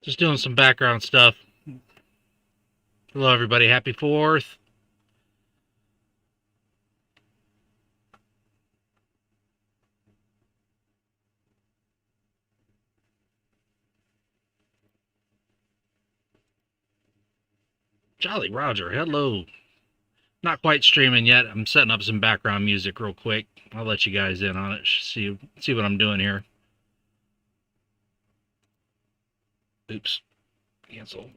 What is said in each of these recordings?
Just doing some background stuff. Hello, everybody. Happy 4th. Jolly Roger, hello. Not quite streaming yet. I'm setting up some background music real quick. I'll let you guys in on it. See what I'm doing here. Oops. Cancel.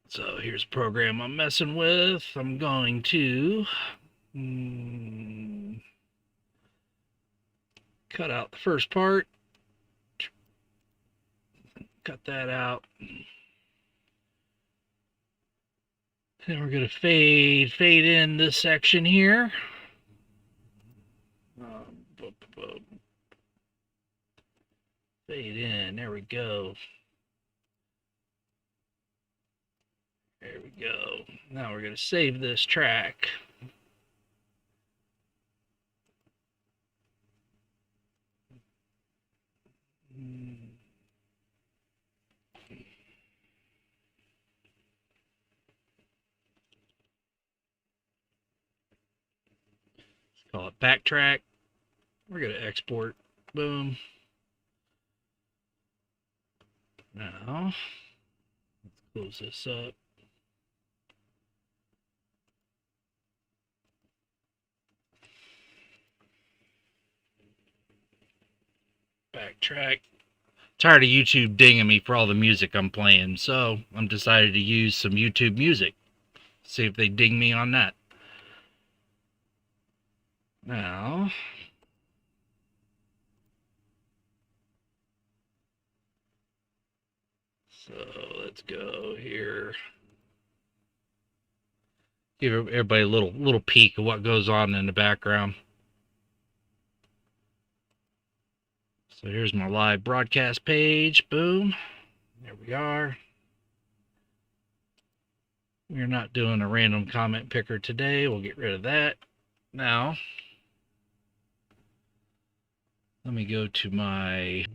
So here's a program I'm messing with. I'm going to cut out the first part. Cut that out. Then we're going to fade in this section here. Fade in. There we go. There we go. Now we're going to save this track. Let's call it backtrack. We're going to export. Boom. Now, let's close this up. Backtrack. Tired of YouTube dinging me for all the music I'm playing, so I'm decided to use some YouTube music. See if they ding me on that. Now, so let's go here. Give everybody a little peek of what goes on in the background. So here's my live broadcast page. Boom. There we are. We're not doing a random comment picker today. We'll get rid of that. Now, let me go to my...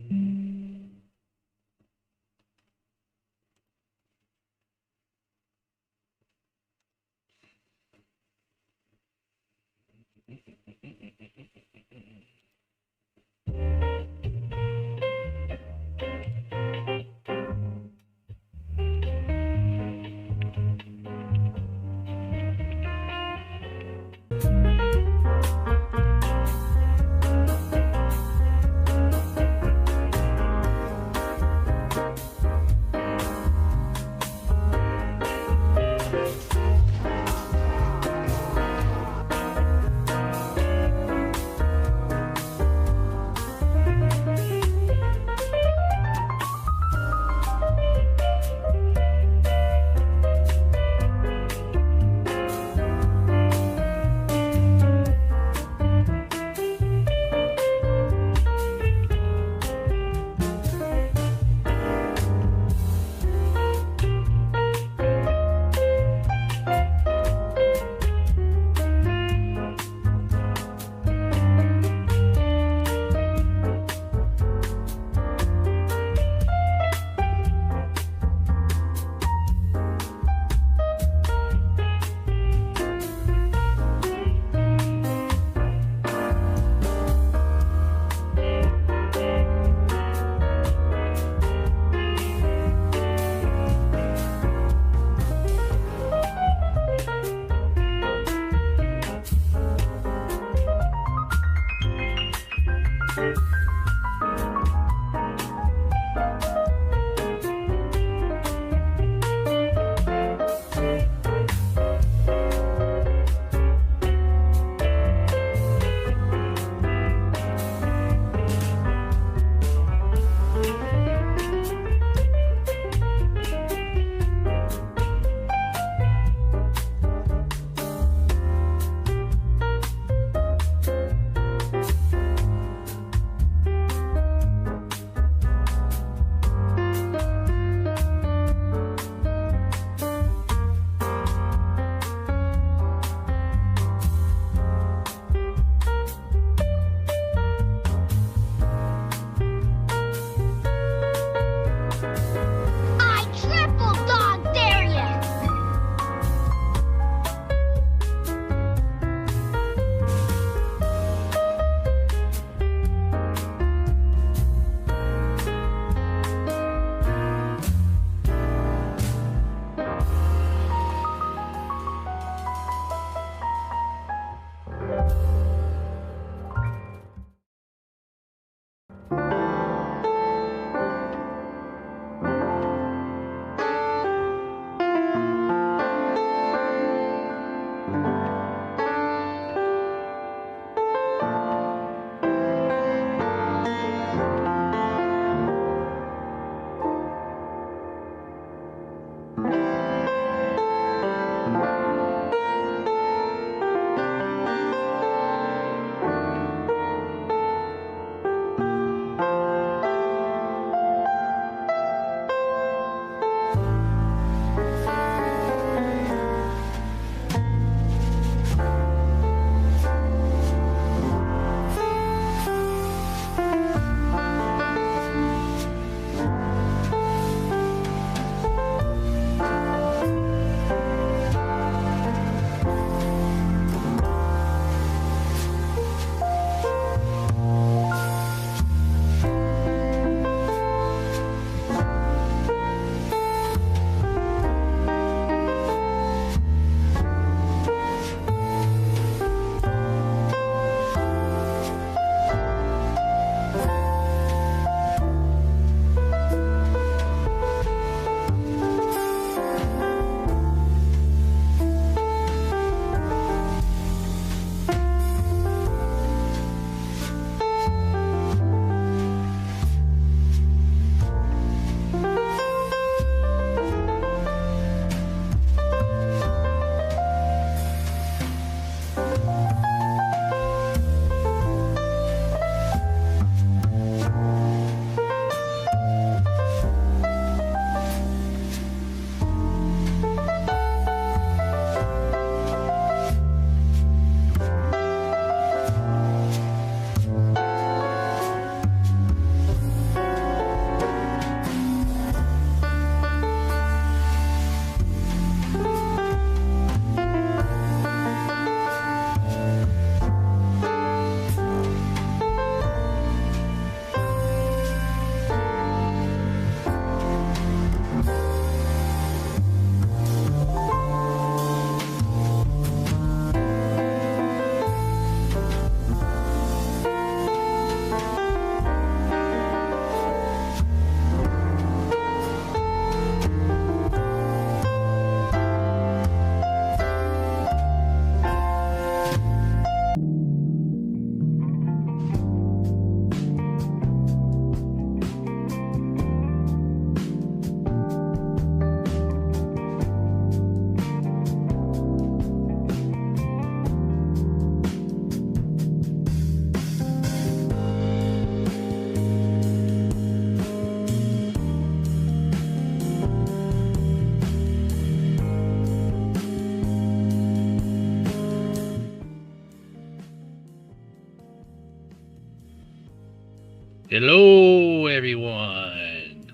Hello, everyone.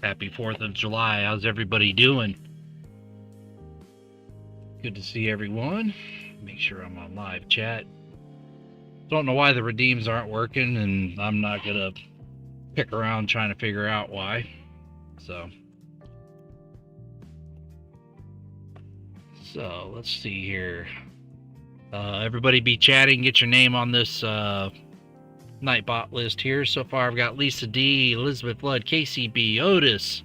Happy 4th of July. How's everybody doing? Good to see everyone. Make sure I'm on live chat. Don't know why the redeems aren't working, and I'm not going to pick around trying to figure out why. So let's see here. Everybody be chatting. Get your name on this Nightbot list here. So far, I've got Lisa D, Elizabeth Flood, KCB, Otis,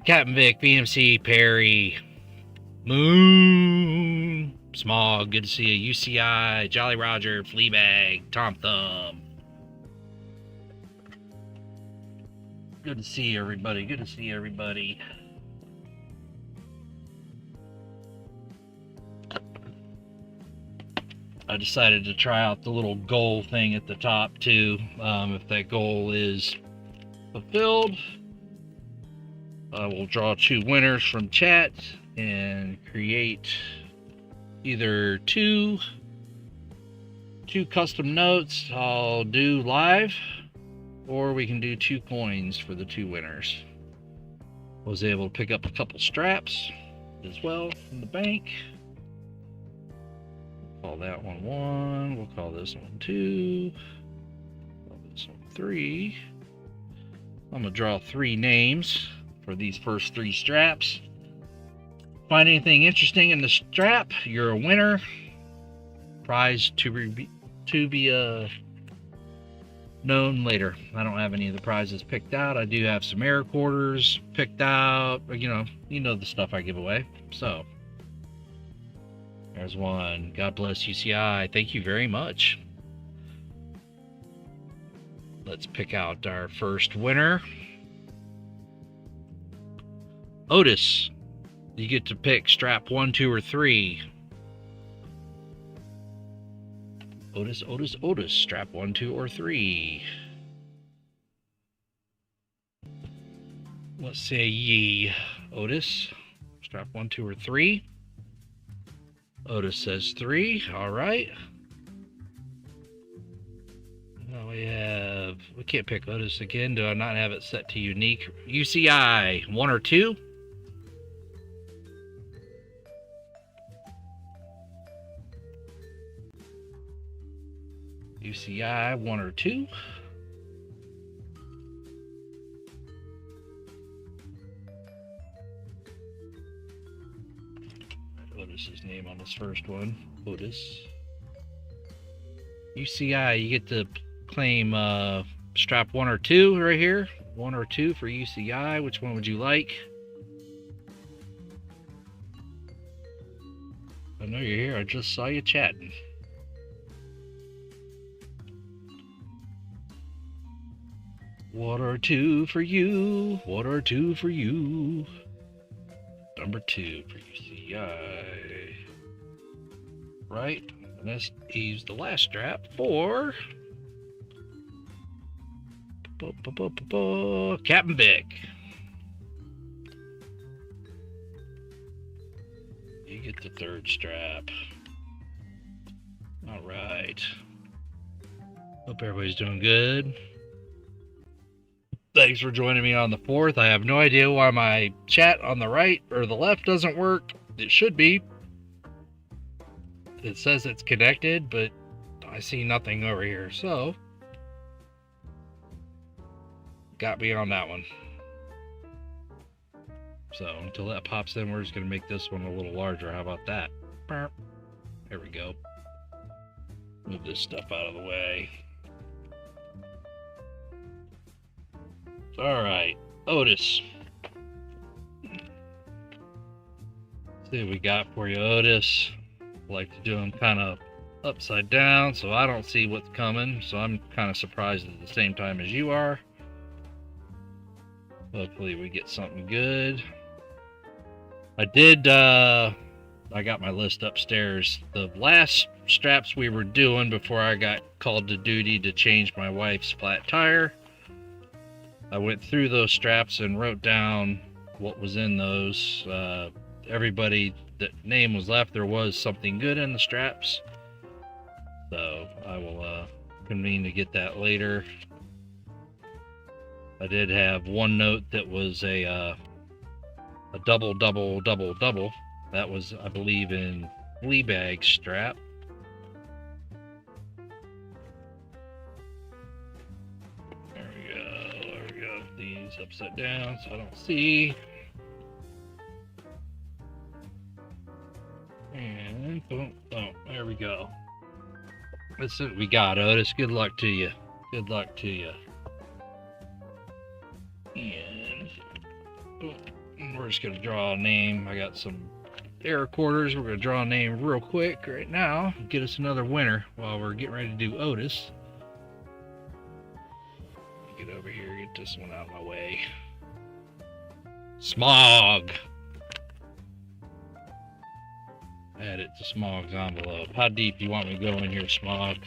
Captain Vic, BMC, Perry, Moon, Smog, good to see you, UCI, Jolly Roger, Fleabag, Tom Thumb. Good to see everybody. Good to see everybody. I decided to try out the little goal thing at the top too. If that goal is fulfilled, I will draw 2 winners from chat and create either two custom notes I'll do live, or we can do 2 coins for the 2 winners. Was able to pick up a couple straps as well from the bank. Call that one 1. We'll call this one 2. Call this one 3. I'm gonna draw 3 names for these first 3 straps. Find anything interesting in the strap, you're a winner. Prize to be known later. I don't have any of the prizes picked out. I do have some air quarters picked out. You know the stuff I give away. So there's one. God bless UCI. Thank you very much. Let's pick out our first winner. Otis. You get to pick strap 1, 2, or 3. Otis. Strap 1, 2, or 3. Let's say ye. Otis. Strap 1, 2, or 3. Otis says 3. All right. Now we can't pick Otis again. Do I not have it set to unique? UCI 1 or 2. UCI 1 or 2. Otis's name on this first one. Otis. UCI, you get to claim strap 1 or 2 right here. 1 or 2 for UCI. Which one would you like? I know you're here. I just saw you chatting. One or 2 for you. 1 or 2 for you. Number 2 for UCI. Right. And let's use the last strap for Captain Vic. You get the 3rd strap. All right. Hope everybody's doing good. Thanks for joining me on the 4th. I have no idea why my chat on the right or the left doesn't work. It should be. It says it's connected, but I see nothing over here. So, got me on that one. So, until that pops in, we're just going to make this one a little larger. How about that? There we go. Move this stuff out of the way. All right, Otis. See what we got for you, Otis. I like to do them kind of upside down, so I don't see what's coming. So I'm kind of surprised at the same time as you are. Hopefully we get something good. I got my list upstairs. The last straps we were doing before I got called to duty to change my wife's flat tire, I went through those straps and wrote down what was in those. Everybody that name was left, there was something good in the straps. So I will convene to get that later. I did have one note that was a double, double, double, double. That was, I believe, in flea bag strap. There we go. There we go. These upside down so I don't see. And boom, boom. There we go. That's it we got, Otis. Good luck to you. Good luck to you. And boom. We're just going to draw a name. I got some air quarters. We're going to draw a name real quick right now. Get us another winner while we're getting ready to do Otis. Get over here. Get this one out of my way. Smog. Add it to Smog's envelope. How deep do you want me to go in here, Smog?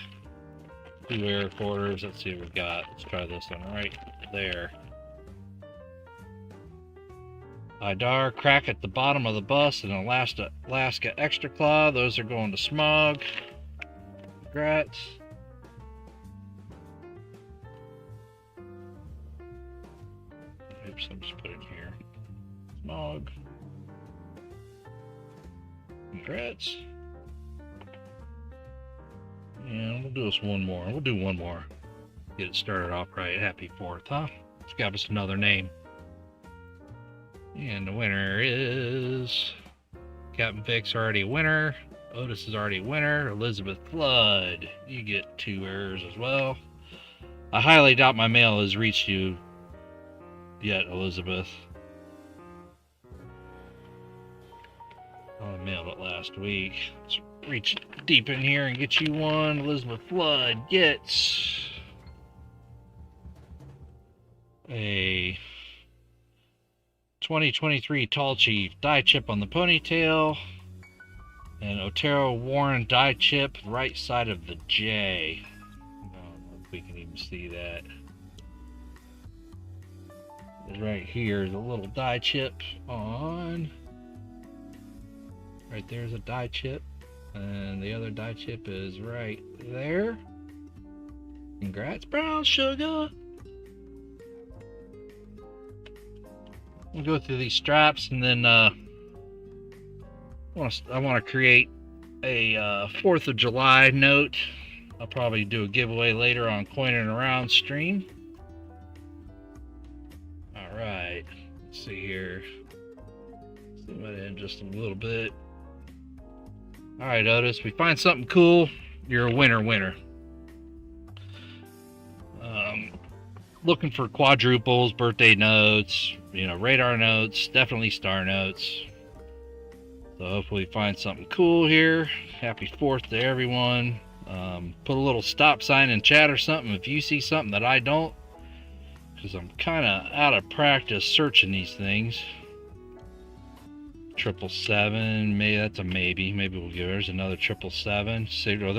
2 air quarters. Let's see what we've got. Let's try this one right there. Idar, crack at the bottom of the bus, and Alaska Extra Claw. Those are going to Smog. Congrats. Oops, I'm just putting here. Smog. Congrats. And we'll do this one more. We'll do one more. Get it started off right. Happy 4th, huh? Let's grab us another name. And the winner is Captain Vic's already a winner. Otis is already a winner. Elizabeth Flood, you get 2 errors as well. I highly doubt my mail has reached you yet, Elizabeth. I mailed it last week. Let's reach deep in here and get you one. Elizabeth Flood gets a 2023 Tall Chief die chip on the ponytail, and Otero Warren die chip right side of the J. I don't know if we can even see that. Right here is a little die chip on. Right there's a die chip, and the other die chip is right there. Congrats, brown sugar. We'll go through these straps, and then I want to create a 4th of July note. I'll probably do a giveaway later on Coining Around stream. All right, let's see here. Zoom it in just a little bit. All right, Otis, we find something cool, you're a winner. Looking for quadruples, birthday notes, radar notes, definitely star notes. So hopefully find something cool here. Happy 4th to everyone. Put a little stop sign in chat or something if you see something that I don't, because I'm kind of out of practice searching these things. 777, maybe that's a maybe. Maybe we'll give there's another 777. See, oh,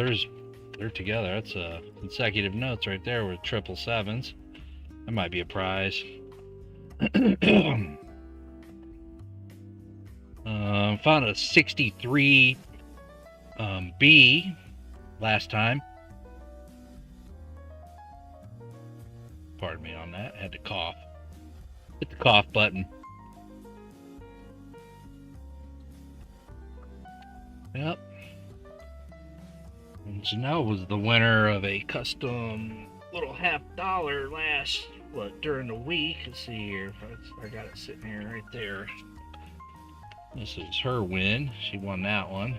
they're together. That's consecutive notes right there with 777s. That might be a prize. Found a 63 B last time. Pardon me on that. I had to cough. Hit the cough button. Yep. And Janelle was the winner of a custom little $50 during the week. Let's see here. I got it sitting here right there. This is her win. She won that one.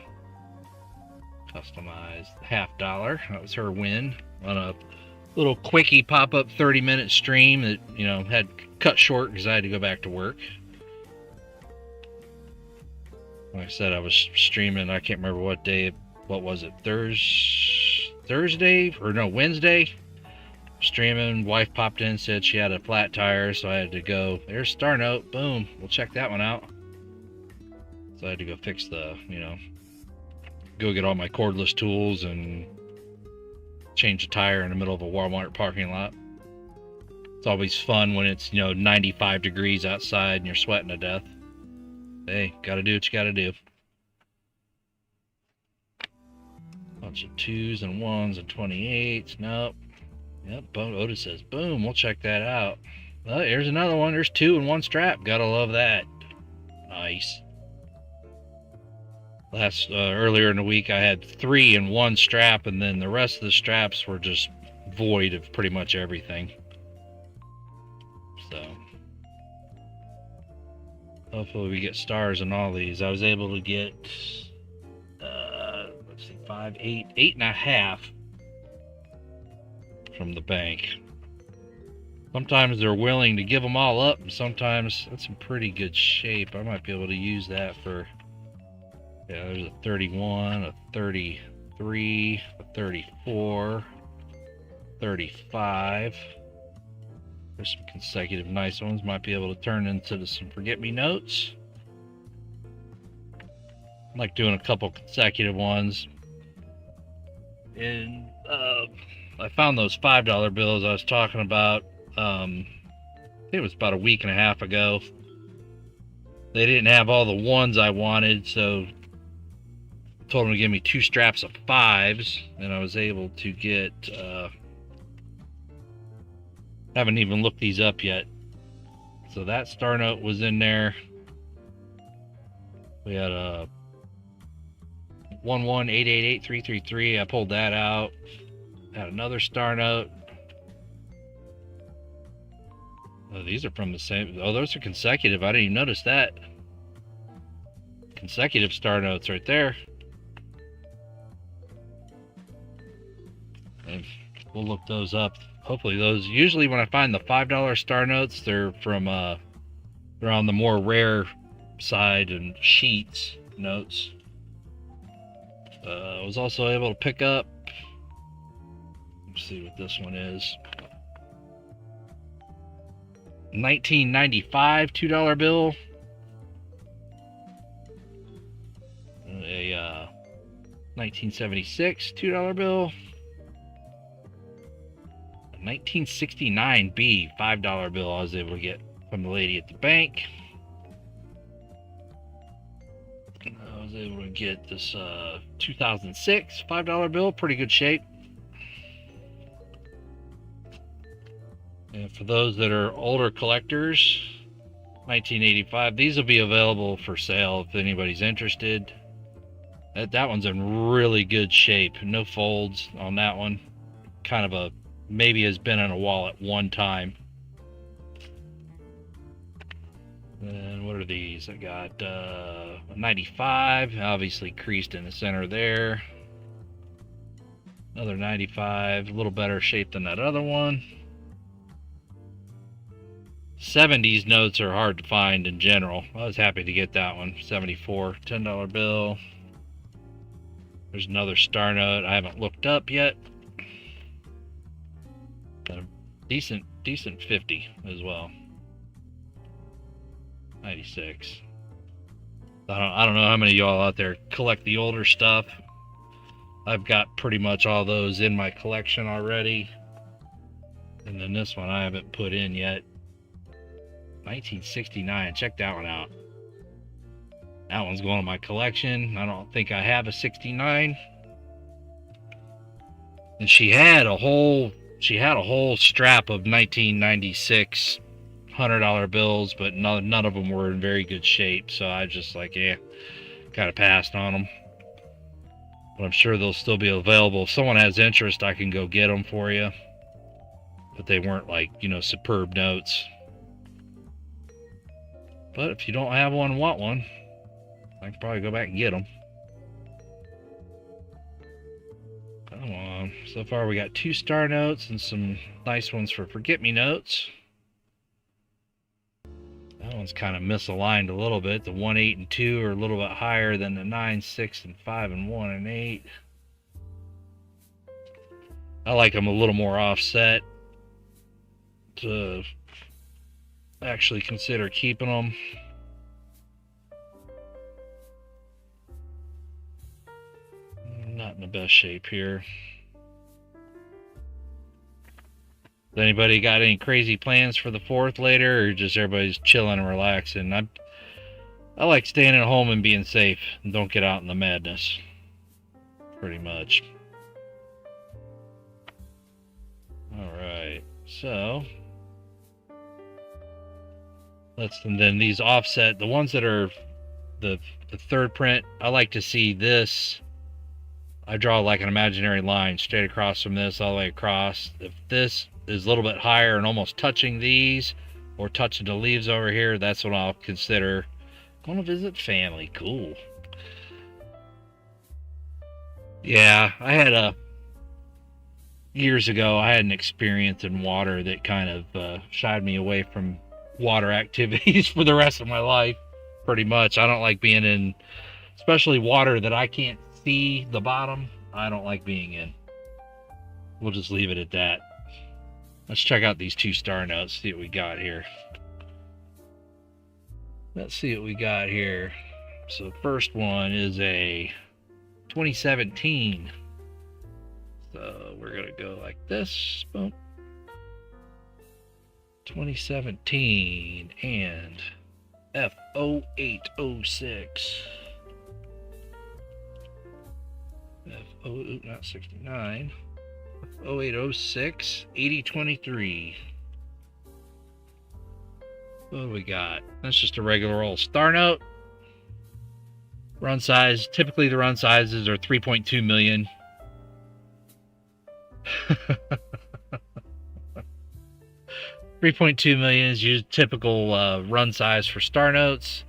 Customized $50. That was her win on a little quickie pop-up 30-minute stream that, had cut short because I had to go back to work. Like I said, I was streaming, I can't remember what day, what was it, Thursday? Or no, Wednesday? Streaming, wife popped in, said she had a flat tire, so I had to go, there's Star Note, boom, we'll check that one out. So I had to go fix the, go get all my cordless tools and change the tire in the middle of a Walmart parking lot. It's always fun when it's, 95 degrees outside and you're sweating to death. Hey, gotta do what you gotta do. Bunch of 2s and 1s and 28s. Nope. Yep, Otis says, boom, we'll check that out. Well, here's another one. There's 2 in 1 strap. Gotta love that. Nice. Earlier in the week, I had 3 in 1 strap, and then the rest of the straps were just void of pretty much everything. So, hopefully we get stars in all these. I was able to get, let's see, 5, 8, 8.5 from the bank. Sometimes they're willing to give them all up, and sometimes that's in pretty good shape. I might be able to use that for, yeah, there's a 31, a 33, a 34, 35. There's some consecutive nice ones. Might be able to turn into some forget-me-notes. I like doing a couple consecutive ones. And I found those $5 bills I was talking about. I think it was about a week and a half ago. They didn't have all the ones I wanted, so I told them to give me 2 straps of 5s, and I was able to get, haven't even looked these up yet. So that star note was in there. We had a 118883333. I pulled that out. Had another star note. Oh, these are from the same. Oh, those are consecutive. I didn't even notice that. Consecutive star notes right there. And we'll look those up. Hopefully those. Usually when I find the $5 star notes, they're from they're on the more rare side and sheets notes. I was also able to pick up. Let's see what this one is. 1995 $2 bill. A 1976 $2 bill. A 1969 B $5 bill I was able to get from the lady at the bank. I was able to get this 2006 $5 bill, pretty good shape. And for those that are older collectors, 1985, these will be available for sale if anybody's interested. That one's in really good shape. No folds on that one. Kind of a, maybe has been in a wallet one time. And what are these? I got a 95, obviously creased in the center there. Another 95, a little better shape than that other one. 70s notes are hard to find in general. I was happy to get that one. 74 $10 bill. There's another star note I haven't looked up yet. Got a decent 50 as well. 96. I don't know how many of y'all out there collect the older stuff. I've got pretty much all those in my collection already. And then this one I haven't put in yet. 1969. Check that one out. That one's going in my collection. I don't think I have a 69. And she had a whole strap of 1996 $100 bills, but none of them were in very good shape. So I just like, yeah, kind of passed on them. But I'm sure they'll still be available. If someone has interest, I can go get them for you. But they weren't like, you know, superb notes. But if you don't have one and want one, I can probably go back and get them. Come on. So far we got 2 star notes and some nice ones for forget-me-notes. That one's kind of misaligned a little bit. The 1, 8, and 2 are a little bit higher than the 9, 6, and 5, and 1, and 8. I like them a little more offset to actually consider keeping them. Not in the best shape here. Has anybody got any crazy plans for the 4th later, or just everybody's chilling and relaxing? I like staying at home and being safe and don't get out in the madness. pretty much. Alright, so and then these offset, the ones that are the third print, I like to see this. I draw like an imaginary line straight across from this all the way across. If this is a little bit higher and almost touching these or touching the leaves over here, that's when I'll consider going to visit family. Cool. Yeah, I had years ago, I had an experience in water that kind of shied me away from water activities for the rest of my life, pretty much. I don't like being in, especially water that I can't see the bottom. I don't like being in. We'll just leave it at that. Let's check out these 2 star notes, see what we got here. Let's see what we got here. So the first one is a 2017. So we're gonna go like this. Boom. 2017 and F0806. Not 69. 0806 8023. What do we got? That's just a regular old star note. Run size. Typically the run sizes are 3.2 million. 3.2 million is your typical run size for star notes.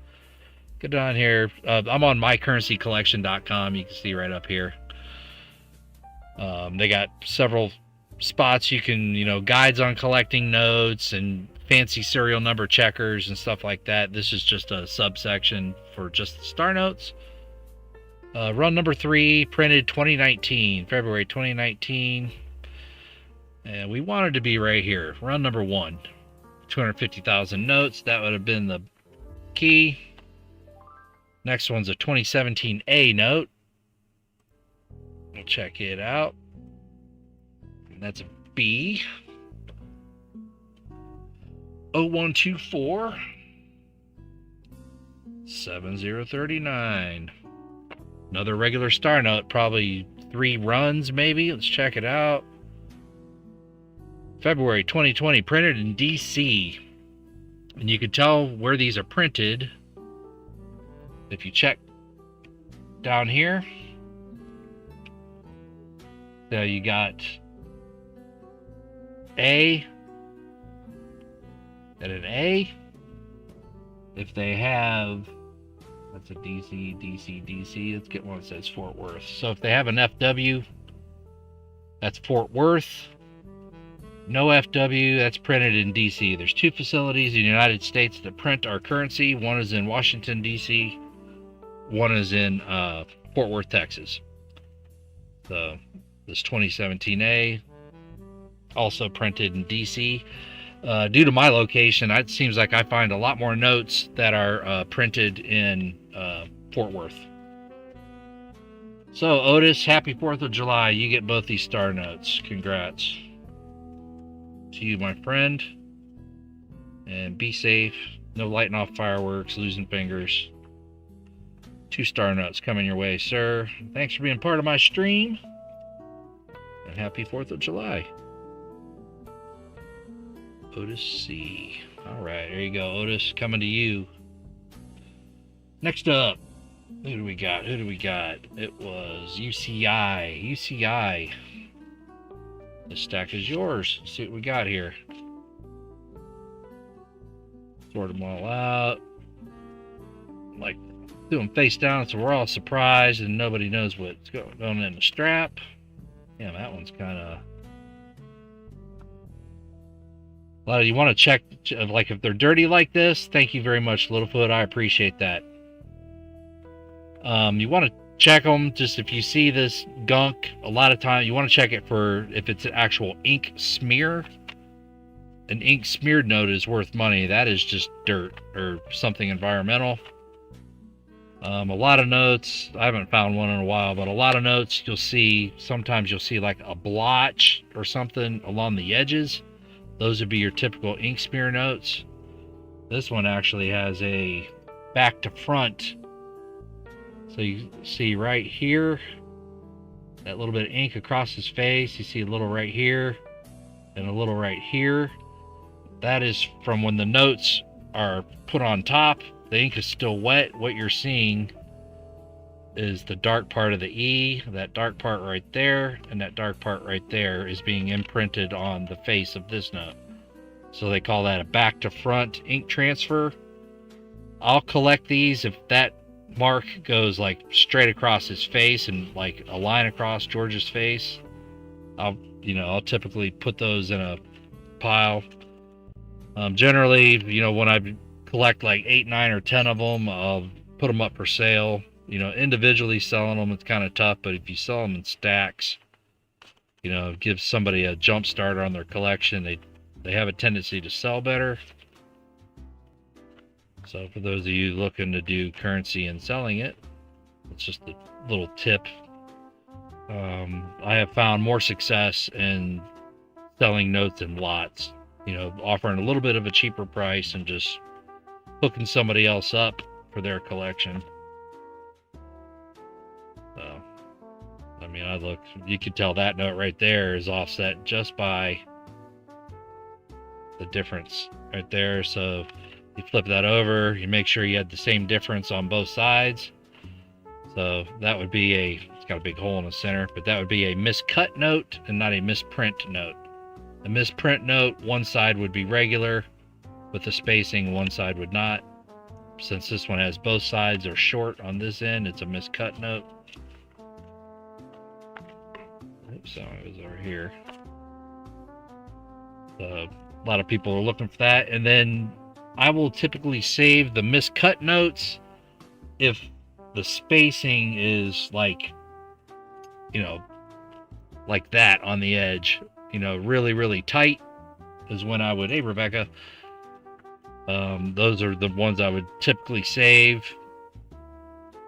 Go down here. I'm on mycurrencycollection.com. You can see right up here. They got several spots you can, guides on collecting notes and fancy serial number checkers and stuff like that. This is just a subsection for just the star notes. Run number 3, printed 2019, February 2019. And we wanted to be right here. Run number 1, 250,000 notes. That would have been the key. Next one's a 2017 A note. We'll check it out. And that's a B. 0124 7039. Another regular star note, probably 3 runs maybe. Let's check it out. February 2020, printed in DC. And you can tell where these are printed if you check down here. So you got A and an A. If they have, that's a DC, DC, DC. Let's get one that says Fort Worth. So if they have an FW, that's Fort Worth. No FW, that's printed in DC. There's 2 facilities in the United States that print our currency. One is in Washington, DC. One is in Fort Worth, Texas. So this 2017A, also printed in DC. Due to my location, it seems like I find a lot more notes that are printed in Fort Worth. So Otis, happy 4th of July. You get both these star notes. Congrats to you, my friend. And be safe. No lighting off fireworks, losing fingers. 2 star notes coming your way, sir. Thanks for being part of my stream. And happy 4th of July. Otis C. Alright, there you go, Otis. Coming to you. Next up. Who do we got? It was UCI. UCI. This stack is yours. Let's see what we got here. Sort them all out. Like, do them face down so we're all surprised and nobody knows what's going in the strap. Yeah, that one's kind of... Well, you want to check, like, if they're dirty like this, thank you very much, Littlefoot. I appreciate that. You want to check them, just if you see this gunk, a lot of time, you want to check it for if it's an actual ink smear. An ink smeared note is worth money. That is just dirt or something environmental. A lot of notes, I haven't found one in a while, but a lot of notes sometimes you'll see like a blotch or something along the edges. Those would be your typical ink smear notes. This one actually has a back to front. So you see right here, that little bit of ink across his face. You see a little right here and a little right here. That is from when the notes are put on top. The ink is still wet. What you're seeing is the dark part of the E. That dark part right there and that dark part right there is being imprinted on the face of this note. So they call that a back to front ink transfer. I'll collect these if that mark goes like straight across his face and like a line across George's face. I'll typically put those in a pile. Generally, when I collect like 8, 9, or 10 of them, I'll put them up for sale. Individually selling them, it's kind of tough, but if you sell them in stacks, it gives somebody a jump start on their collection. They have a tendency to sell better. So for those of you looking to do currency and selling it, it's just a little tip. I have found more success in selling notes in lots, offering a little bit of a cheaper price and just hooking somebody else up for their collection. So, I mean, you can tell that note right there is offset just by the difference right there. So you flip that over, you make sure you had the same difference on both sides. So that would be it's got a big hole in the center, but that would be a miscut note and not a misprint note. A misprint note, one side would be regular with the spacing, one side would not. Since this one has both sides are short on this end, it's a miscut note. Oops, so it was over here. So a lot of people are looking for that. And then I will typically save the miscut notes if the spacing is like that on the edge, really, really tight is when I would, hey, Rebecca, those are the ones I would typically save.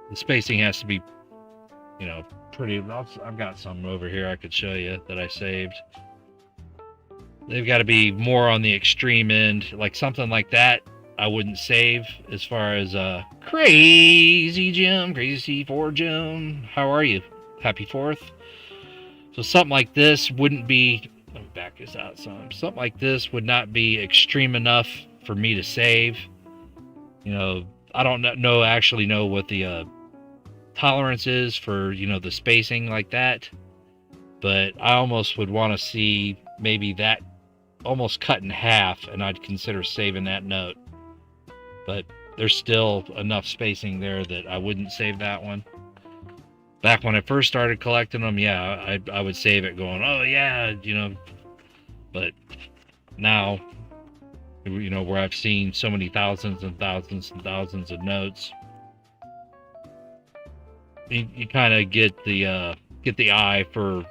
The spacing has to be, pretty. I've got some over here I could show you that I saved. They've got to be more on the extreme end, like something like that I wouldn't save. As far as Crazy Jim, Crazy C4 Jim, how are you? Happy 4th. So something like this wouldn't be, let me back this out some. Something like this would not be extreme enough for me to save. I don't actually know what the tolerance is for, the spacing like that. But I almost would want to see maybe that almost cut in half, and I'd consider saving that note. But there's still enough spacing there that I wouldn't save that one. Back when I first started collecting them, yeah, I would save it going, oh yeah, but now, where I've seen so many thousands and thousands and thousands of notes, you kind of get the eye for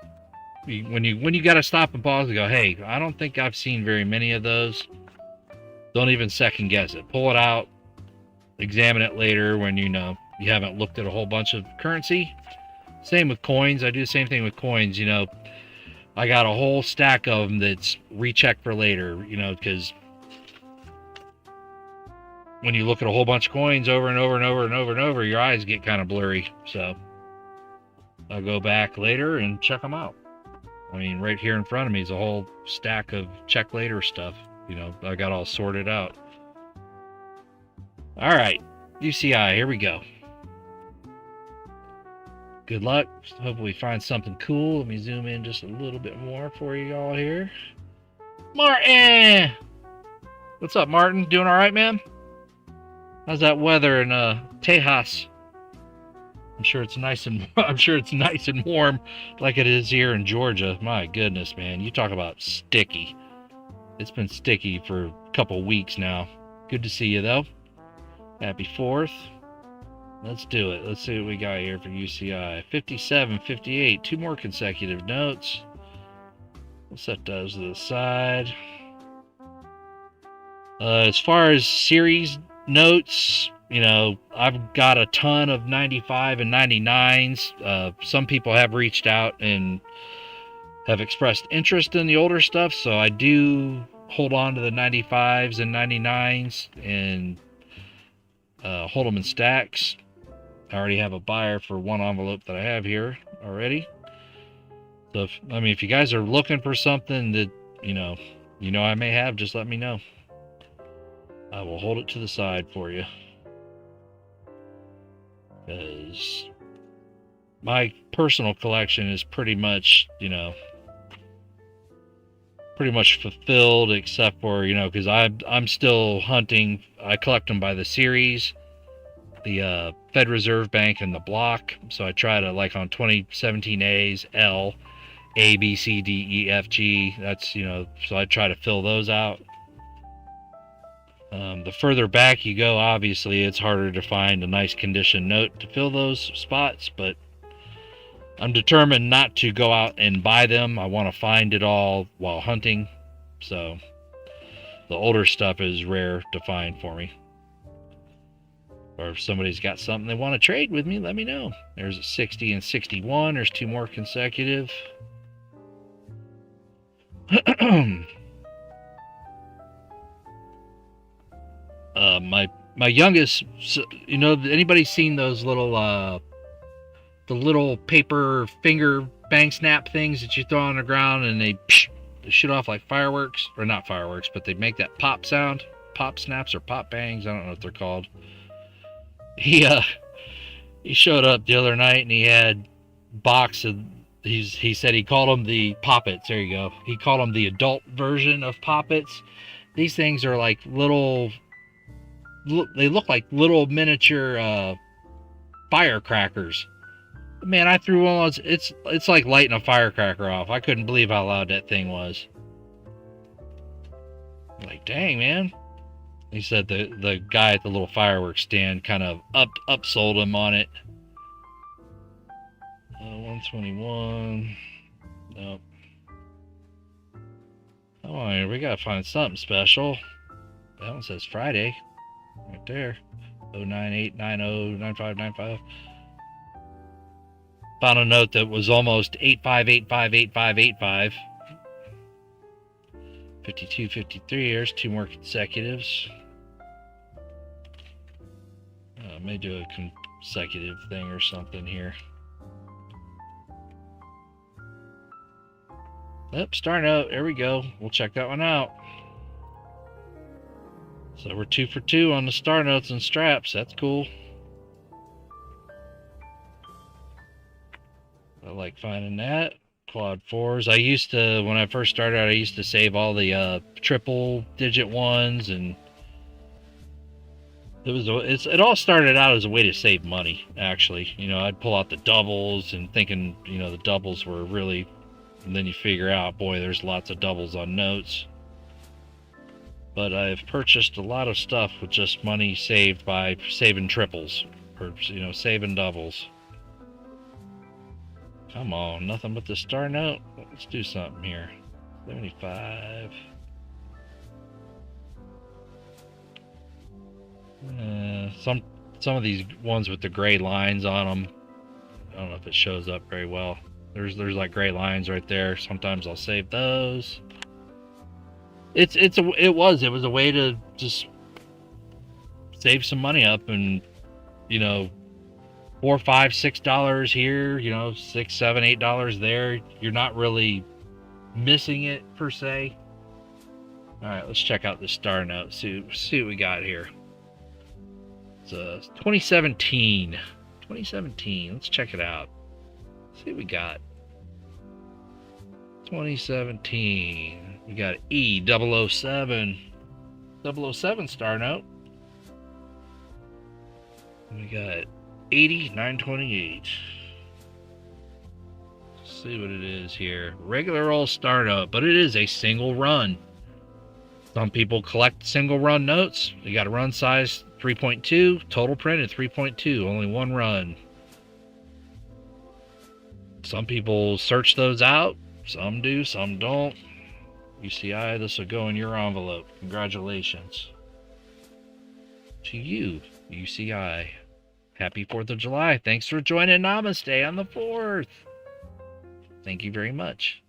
when you got to stop and pause and go, hey, I don't think I've seen very many of those. Don't even second guess it. Pull it out, examine it later when you haven't looked at a whole bunch of currency. Same with coins. I do the same thing with coins. I got a whole stack of them that's recheck for later, because when you look at a whole bunch of coins over and over and over and over and over, your eyes get kind of blurry. So I'll go back later and check them out. I mean, right here in front of me is a whole stack of check later stuff. I got all sorted out. All right, UCI, here we go. Good luck. Hopefully find something cool. Let me zoom in just a little bit more for you all here. Martin! What's up, Martin? Doing all right, man? How's that weather in Tejas? I'm sure it's nice and warm like it is here in Georgia. My goodness, man. You talk about sticky. It's been sticky for a couple weeks now. Good to see you, though. Happy 4th. Let's do it. Let's see what we got here for UCI. 57, 58. 2 more consecutive notes. We'll set those to the side. As far as series notes, I've got a ton of 95 and 99s. Some people have reached out and have expressed interest in the older stuff, so I do hold on to the 95s and 99s and hold them in stacks. I already have a buyer for one envelope that I have here already. So, I mean, if you guys are looking for something that, you know I may have, just let me know. I will hold it to the side for you. Because my personal collection is pretty much, pretty much fulfilled, except for, because I'm still hunting. I collect them by the series, the Fed Reserve Bank and the block. So I try to, like on 2017 A's, L, A, B, C, D, E, F, G. That's, so I try to fill those out. The further back you go, obviously, it's harder to find a nice condition note to fill those spots, but I'm determined not to go out and buy them. I want to find it all while hunting. So the older stuff is rare to find for me. Or if somebody's got something they want to trade with me, let me know. There's a 60 and 61. There's 2 more consecutive. My youngest, anybody seen those little the little paper finger bang snap things that you throw on the ground and they shoot off like fireworks? Or not fireworks, but they make that pop sound. Pop snaps or pop bangs, I don't know what they're called. He showed up the other night and he had box of, he said he called them the poppets. There you go. He called them the adult version of poppets. These things are like little, they look like little miniature firecrackers. Man, I threw one of those. It's like lighting a firecracker off. I couldn't believe how loud that thing was. Like, dang, man. He said the guy at the little fireworks stand kind of upsold him on it. 121. Nope. Come on, we gotta find something special. That one says Friday. Right there. 098909595. Found a note that was almost 85858585. 52, 53. There's 2 more consecutives. I may do a consecutive thing or something here. Yep, star note. There we go. We'll check that one out. So we're 2 for 2 on the star notes and straps. That's cool. I like finding that. Quad 4s. I used to, when I first started out, I used to save all the triple digit ones, and it all started out as a way to save money, actually. I'd pull out the doubles and thinking, the doubles were really, and then you figure out, boy, there's lots of doubles on notes. But I've purchased a lot of stuff with just money saved by saving triples, or, saving doubles. Come on, nothing but the star note. Let's do something here. 75. Some of these ones with the gray lines on them, I don't know if it shows up very well. There's like gray lines right there. Sometimes I'll save those. It was a way to just save some money up, and $4, $5, $6 here, $6, $7, $8 there. You're not really missing it per se. All right, let's check out the star note. See what we got here. It's 2017. 2017. Let's check it out. See what we got. 2017. We got E007. 007 star note. We got 80,928. Let's see what it is here. Regular old star note, but it is a single run. Some people collect single run notes. You got a run size 3.2, total printed 3.2, only one run. Some people search those out. Some do, some don't. UCI, this will go in your envelope. Congratulations to you, UCI. Happy 4th of July. Thanks for joining Namaste on the 4th. Thank you very much.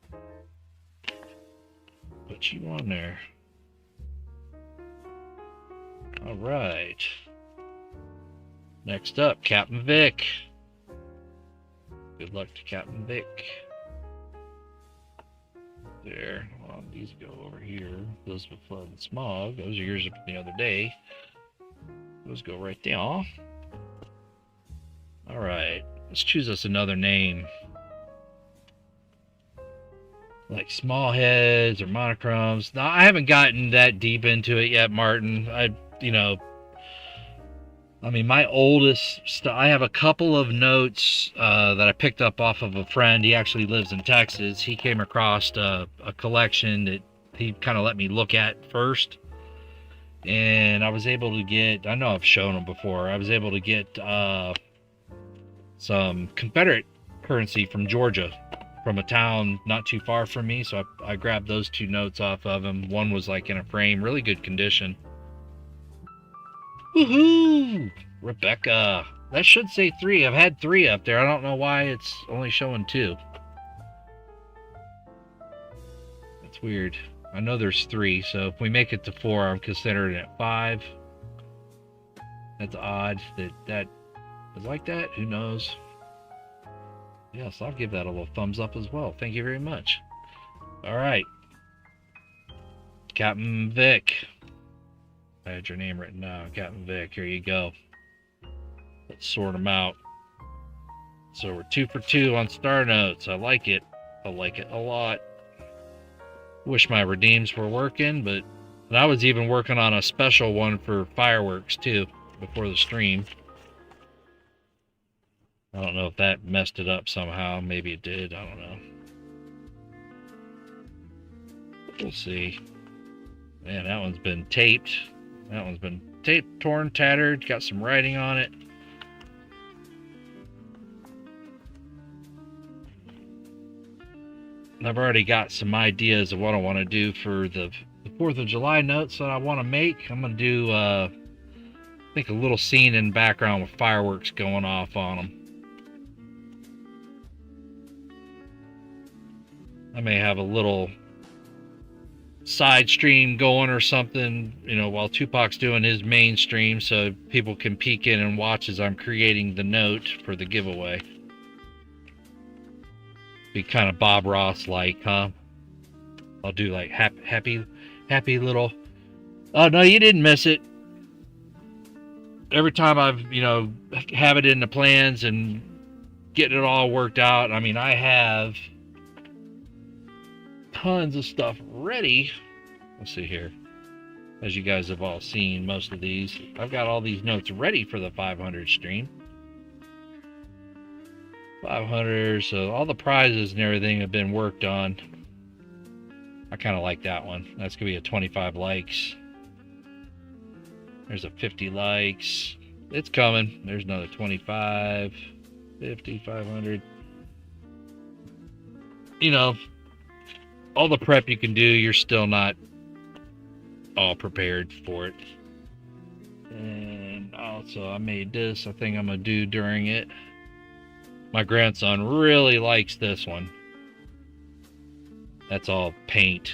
Put you on there. All right. Next up, Captain Vic. Good luck to Captain Vic. there. Well, these go over here. Elizabeth Flood and Smog. Those are yours from the other day. Those go right there. Alright. Let's choose us another name. Like small heads or monochromes. Now, I haven't gotten that deep into it yet, Martin. My oldest stuff, I have a couple of notes that I picked up off of a friend. He actually lives in Texas. He came across a collection that he kind of let me look at first. And I was able to get, I know I've shown them before, I was able to get some Confederate currency from Georgia, from a town not too far from me. So I grabbed those 2 notes off of him. One was like in a frame, really good condition. Woohoo! Rebecca. That should say 3. I've had 3 up there. I don't know why it's only showing 2. That's weird. I know there's 3, so if we make it to 4, I'm considering it 5. That's odd that is like that. Who knows? Yes, I'll give that a little thumbs up as well. Thank you very much. Alright. Captain Vic. I had your name written down. Captain Vic, here you go. Let's sort them out. So we're 2 for 2 on star notes. I like it. I like it a lot. Wish my redeems were working, but I was even working on a special one for fireworks too before the stream. I don't know if that messed it up somehow. Maybe it did. I don't know. We'll see. Man, that one's been taped. That one's been taped, torn, tattered, got some writing on it. I've already got some ideas of what I want to do for the 4th of July notes that I want to make. I'm going to do, I think, a little scene in the background with fireworks going off on them. I may have a little side stream going or something, while Tupac's doing his main stream, so people can peek in and watch as I'm creating the note for the giveaway. Be kind of Bob Ross like, huh? I'll do like happy little. Oh no, you didn't miss it. Every time I've have it in the plans and getting it all worked out. I mean, I have tons of stuff ready. Let's see here. As you guys have all seen, most of these, I've got all these notes ready for the 500 stream. 500, so all the prizes and everything have been worked on. I kind of like that one. That's gonna be a 25 likes. There's a 50 likes. It's coming. There's another 25, 50, 500. All the prep you can do, you're still not all prepared for it. And also, I made this. I think I'm gonna do during it. My grandson really likes this one. That's all painted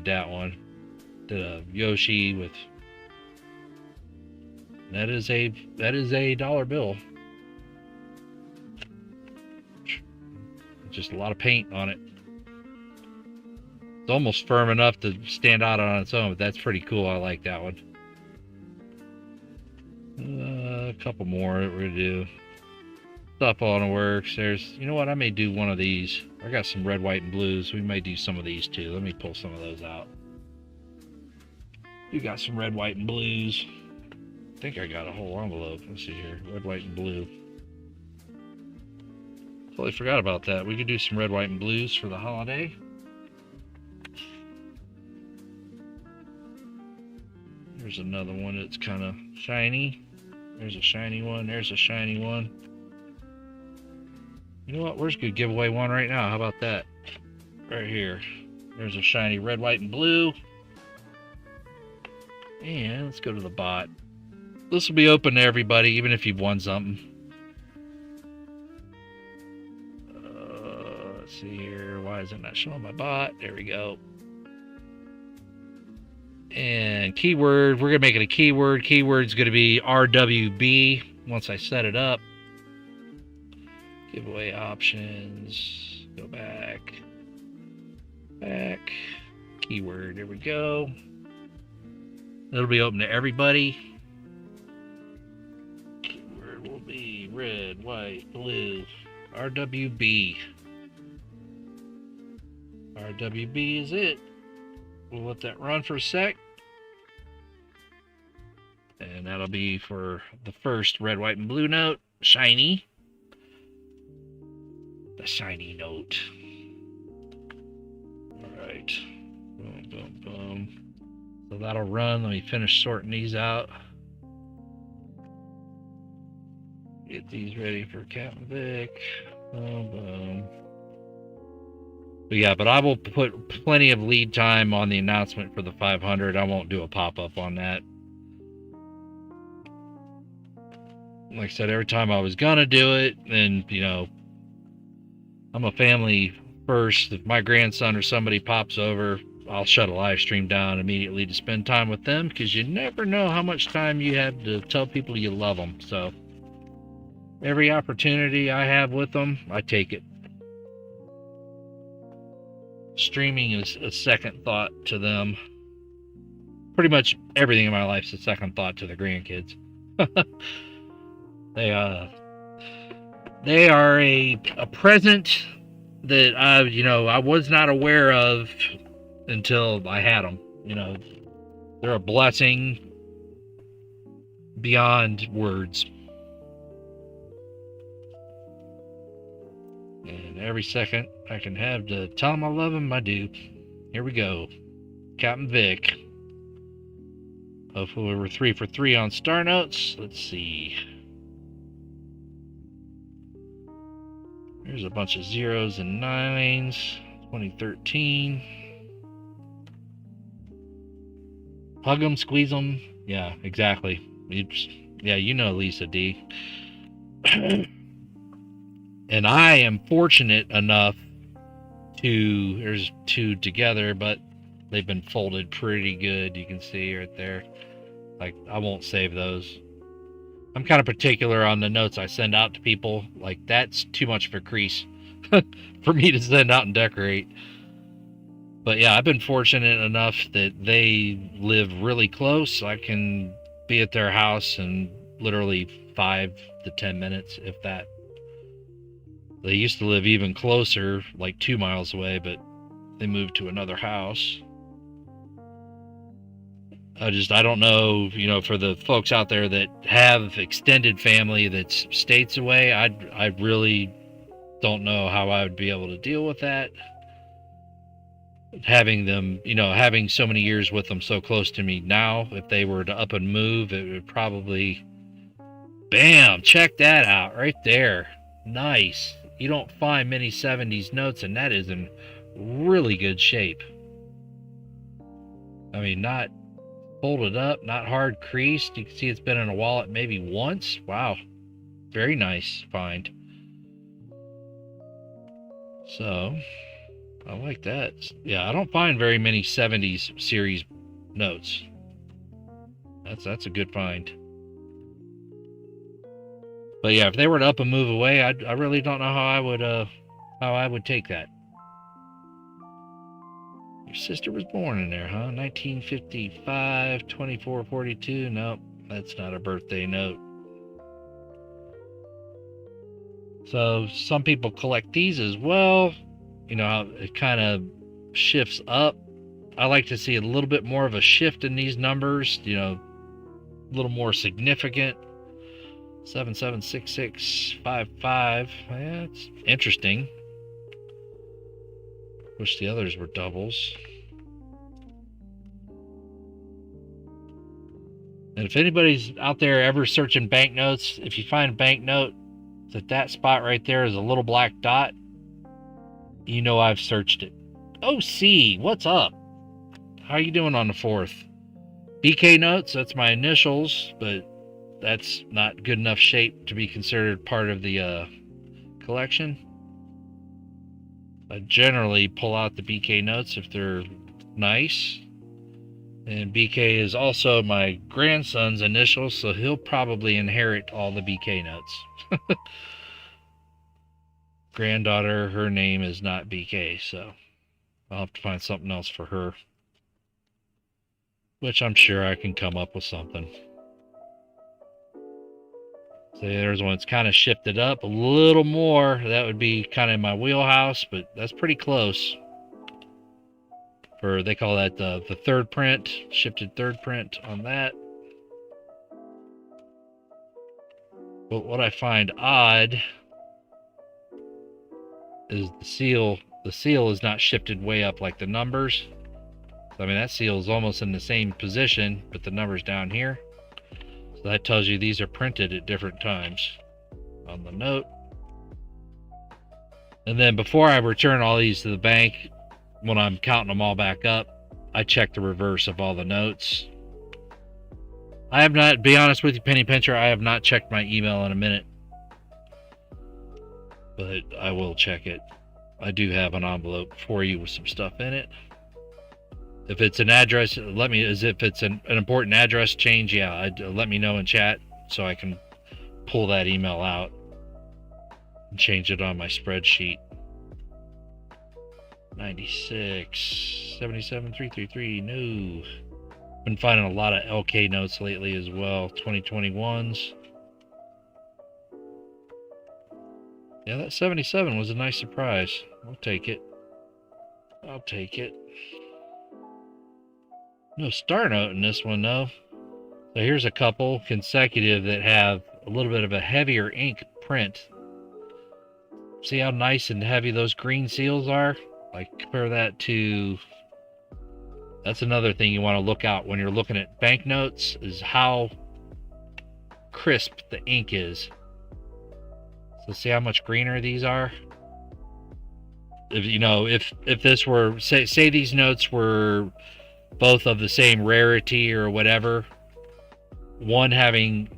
that one. Did a Yoshi with. That is a dollar bill. Just a lot of paint on it. It's almost firm enough to stand out on its own, but that's pretty cool. I like that one. A couple more we're gonna do. Stuff on the works. There's, I may do one of these. I got some red, white, and blues. We may do some of these too. Let me pull some of those out. You got some red, white, and blues. I think I got a whole envelope. Let's see here. Red, white, and blue. Totally forgot about that. We could do some red, white, and blues for the holiday. There's another one that's kind of shiny. There's a shiny one. There's a shiny one. You know what? Where's a good giveaway one right now? How about that? Right here. There's a shiny red, white, and blue. And let's go to the bot. This will be open to everybody, even if you've won something. Let's see here. Why is it not showing my bot? There we go. And keyword. We're going to make it a keyword. Keyword's going to be RWB once I set it up. Giveaway options, go back. back. Keyword, there we go. It'll be open to everybody. Keyword will be red, white, blue, RWB. RWB is it. We'll let that run for a sec. And that'll be for the first red, white, and blue note. Shiny. The shiny note. Alright. Boom, boom, boom. So that'll run. Let me finish sorting these out. Get these ready for Captain Vic. Boom, boom. But yeah, but I will put plenty of lead time on the announcement for the 500. I won't do a pop-up on that. Like I said, every time I was gonna do it, and you know, I'm a family first. If my grandson or somebody pops over, I'll shut a live stream down immediately to spend time with them, because you never know how much time you have to tell people you love them. So every opportunity I have with them, I take it. Streaming is a second thought to them. Pretty much everything in my life is a second thought to the grandkids. They are a present that I was not aware of until I had them. You know, they're a blessing beyond words. And every second I can have to tell them I love them, I do. Here we go. Captain Vic. Hopefully we're 3 for 3 on star notes. Let's see. There's a bunch of zeros and nines. 2013. Hug them, squeeze them. Yeah, exactly. You know Lisa D. And I am fortunate enough to, there's 2 together, but they've been folded pretty good. You can see right there. Like, I won't save those. I'm kind of particular on the notes I send out to people. Like, that's too much of a crease for me to send out and decorate. But yeah, I've been fortunate enough that they live really close. I can be at their house in literally 5 to 10 minutes, if that. They used to live even closer, like 2 miles away, but they moved to another house. I don't know, for the folks out there that have extended family that's states away, I really don't know how I would be able to deal with that. Having them, having so many years with them so close to me now, if they were to up and move, it would probably, bam, check that out right there. Nice. You don't find many 70s notes, and that is in really good shape. I mean, not folded up, not hard creased. You can see it's been in a wallet maybe once. Wow. Very nice find. So, I like that. Yeah, I don't find very many 70s series notes. That's a good find. But yeah, if they were to up and move away, I really don't know how I would take that. Your sister was born in there, huh? 1955, 2442. Nope, that's not a birthday note. So some people collect these as well. It kind of shifts up. I like to see a little bit more of a shift in these numbers, a little more significant. 776655. Yeah, it's interesting. Wish the others were doubles. And if anybody's out there ever searching banknotes, if you find a banknote that spot right there is a little black dot, I've searched it. OC, what's up? How you doing on the 4th? BK notes, that's my initials, but that's not good enough shape to be considered part of the collection. I generally pull out the BK notes if they're nice. And BK is also my grandson's initials, so he'll probably inherit all the BK notes. Granddaughter, her name is not BK, so I'll have to find something else for her, which I'm sure I can come up with something. See, there's one that's kind of shifted up a little more. That would be kind of in my wheelhouse, but that's pretty close. They call that the third print, shifted third print on that. But what I find odd is the seal. The seal is not shifted way up like the numbers. I mean, that seal is almost in the same position, but the number's down here. So that tells you these are printed at different times on the note. And then before I return all these to the bank, when I'm counting them all back up, I check the reverse of all the notes. I have not, be honest with you, Penny Pincher, I have not checked my email in a minute. But I will check it. I do have an envelope for you with some stuff in it. If it's an address, if it's an important address change, yeah, let me know in chat so I can pull that email out and change it on my spreadsheet. 96, 77, 333, no. Been finding a lot of LK notes lately as well, 2021s. Yeah, that 77 was a nice surprise. I'll take it. I'll take it. No star note in this one, though. So here's a couple consecutive that have a little bit of a heavier ink print. See how nice and heavy those green seals are? Like, compare that to... That's another thing you want to look out when you're looking at banknotes, is how crisp the ink is. So see how much greener these are? If you know, if this were, say these notes were both of the same rarity or whatever, one having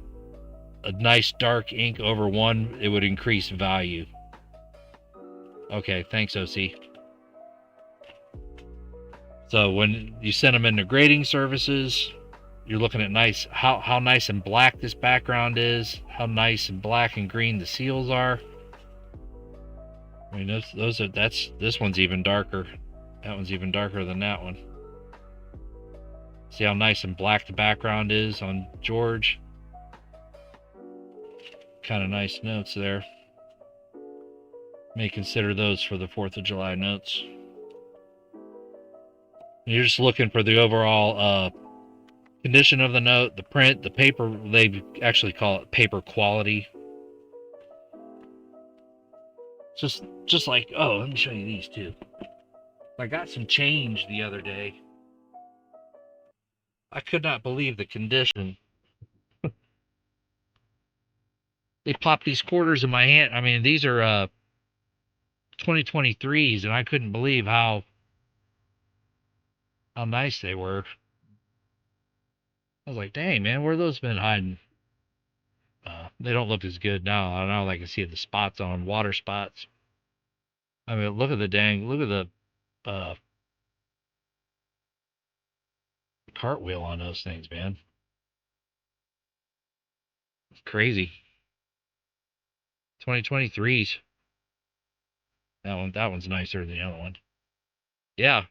a nice dark ink over one, it would increase value. Okay, thanks, OC. So when you send them into grading services, you're looking at how nice and black this background is, how nice and black and green the seals are. I mean, this one's even darker. That one's even darker than that one. See how nice and black the background is on George? Kind of nice notes there. May consider those for the 4th of July notes. You're just looking for the overall condition of the note, the print, the paper. They actually call it paper quality. Just like, oh, let me show you these too. I got some change the other day. I could not believe the condition. They popped these quarters in my hand. I mean, these are 2023s, and I couldn't believe how nice they were. I was like, dang, man, where have those been hiding? They don't look as good now. I don't know, I can see the spots on water spots. I mean, look at the cartwheel on those things, man. It's crazy. 2023s. That one's nicer than the other one. Yeah.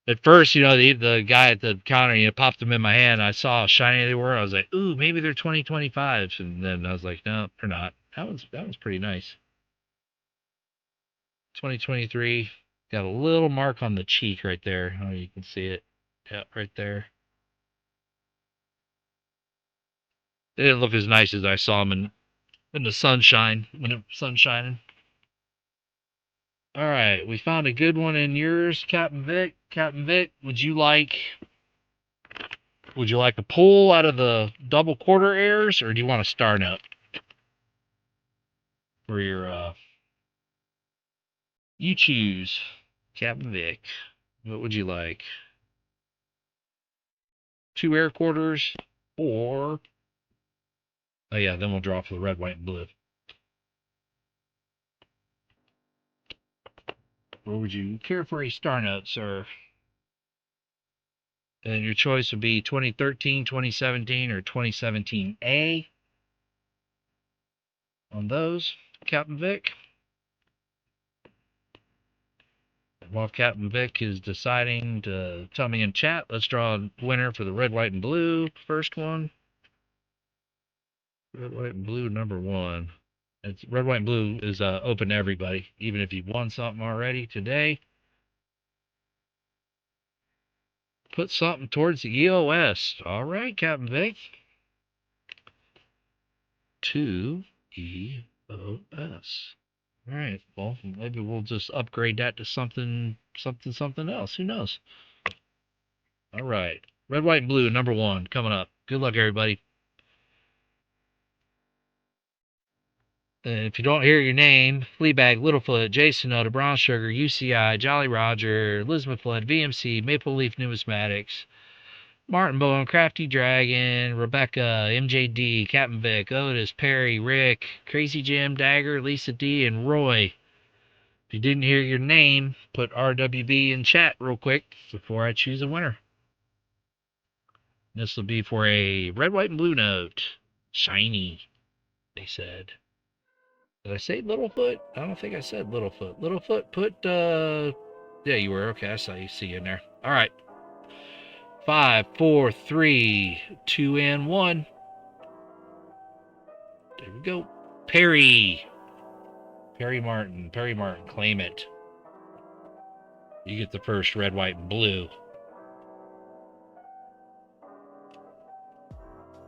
At first, the guy at the counter, popped them in my hand. I saw how shiny they were. I was like, ooh, maybe they're 2025s. And then I was like, no, they're not. That one's pretty nice. 2023. Got a little mark on the cheek right there. Oh, you can see it. Yeah, right there. They didn't look as nice as I saw them in the sunshine, when the sun's shining. All right, we found a good one in yours, Captain Vic. Captain Vic, would you like a pull out of the double quarter airs, or do you want a star note for your you choose, Captain Vic. What would you like? 2 air quarters, or oh yeah, then we'll draw for the red, white, and blue. Or would you care for a star note, sir? And your choice would be 2013, 2017, or 2017A on those, Captain Vic. While Captain Vic is deciding to tell me in chat, let's draw a winner for the red, white, and blue. First one. Red, white, and blue, number 1. It's red, white, and blue is open to everybody, even if you've won something already today. Put something towards the EOS. All right, Captain Vic. 2 EOS. All right. Well, maybe we'll just upgrade that to something else. Who knows? All right. Red, white, and blue, number 1, coming up. Good luck, everybody. If you don't hear your name, Fleabag, Littlefoot, Jason Oda, Brown Sugar, UCI, Jolly Roger, Elizabeth Flood, VMC, Maple Leaf Numismatics, Martin Bowen, Crafty Dragon, Rebecca, MJD, Captain Vic, Otis, Perry, Rick, Crazy Jim, Dagger, Lisa D, and Roy. If you didn't hear your name, put RWB in chat real quick before I choose a winner. This will be for a red, white, and blue note. Shiny, they said. Did I say Littlefoot? I don't think I said Littlefoot. Littlefoot, put, yeah, you were. Okay, I saw you. See you in there. All right. 5, 4, 3, 2, and 1. There we go. Perry. Perry Martin. Perry Martin. Claim it. You get the first red, white, and blue.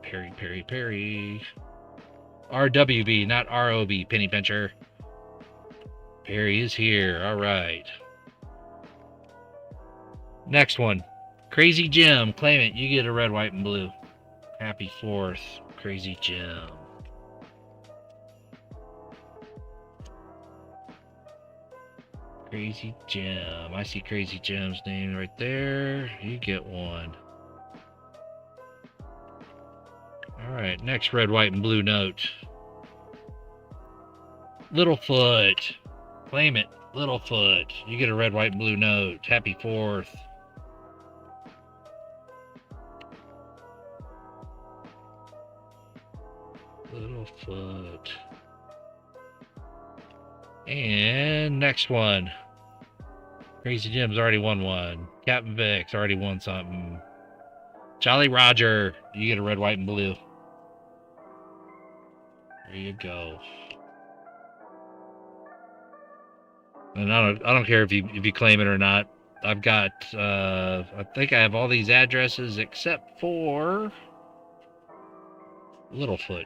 Perry, Perry, Perry. RWB, not ROB, Penny Pincher. Perry is here. All right. Next one. Crazy Jim. Claim it. You get a red, white, and blue. Happy 4th, Crazy Jim. Crazy Jim. I see Crazy Jim's name right there. You get one. Alright, next red, white, and blue note. Littlefoot. Claim it. Littlefoot. You get a red, white, and blue note. Happy 4th. Littlefoot. And next one. Crazy Jim's already won one. Captain Vic's already won something. Jolly Roger. You get a red, white, and blue. There you go. And I don't care if you claim it or not. I've got I think I have all these addresses except for Littlefoot.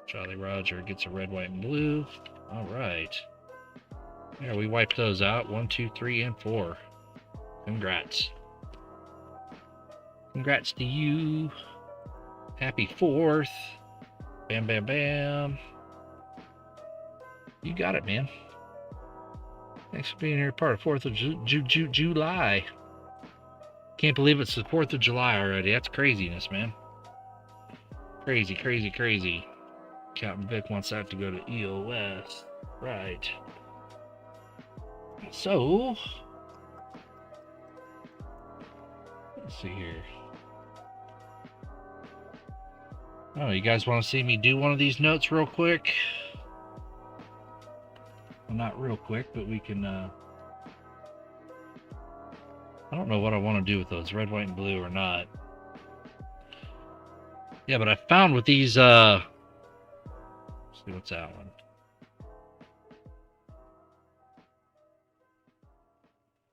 Jolly Roger gets a red, white, and blue. All right. Yeah, we wiped those out. 1, 2, 3, and 4. Congrats. Congrats to you. Happy 4th. Bam, bam, bam. You got it, man. Thanks for being here, part of 4th of July. Can't believe it's the 4th of July already. That's craziness, man. Crazy, crazy, crazy. Captain Vic wants that to go to EOS. Right. So, let's see here. Oh, you guys want to see me do one of these notes real quick? Well, not real quick, but we can, I don't know what I want to do with those, red, white, and blue or not. Yeah, but I found with these, let's see, what's that one?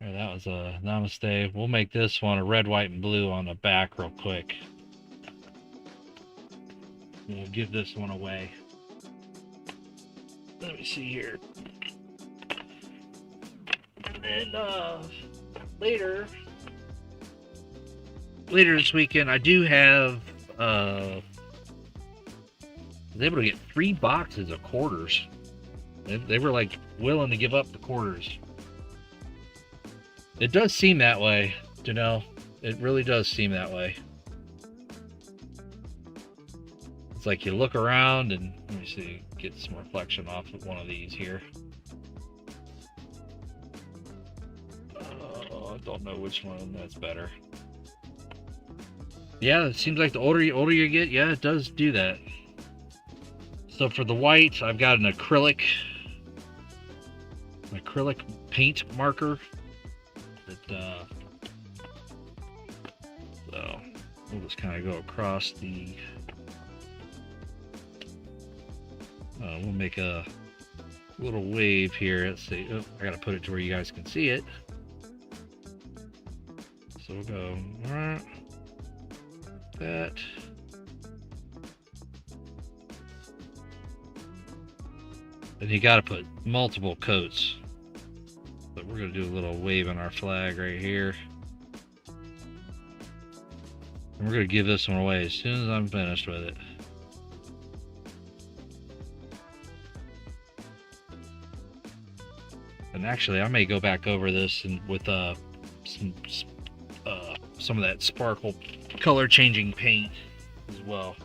Yeah, that was a namaste. We'll make this one a red, white, and blue on the back real quick. We'll give this one away. Let me see here. And then later this weekend, I do have I was able to get 3 boxes of quarters. They were like willing to give up the quarters. It does seem that way, you know. It really does seem that way. It's like you look around and let me see, get some reflection off of one of these here. I don't know which one that's better. Yeah, it seems like the older you get, yeah, it does do that. So for the white, I've got an acrylic. acrylic paint marker. So we'll just kind of go across the. We'll make a little wave here. Let's see. Oh, I gotta put it to where you guys can see it. So we'll go that. And you gotta put multiple coats. But we're gonna do a little wave on our flag right here. And we're gonna give this one away as soon as I'm finished with it. And actually, I may go back over this and with some of that sparkle color changing paint as well.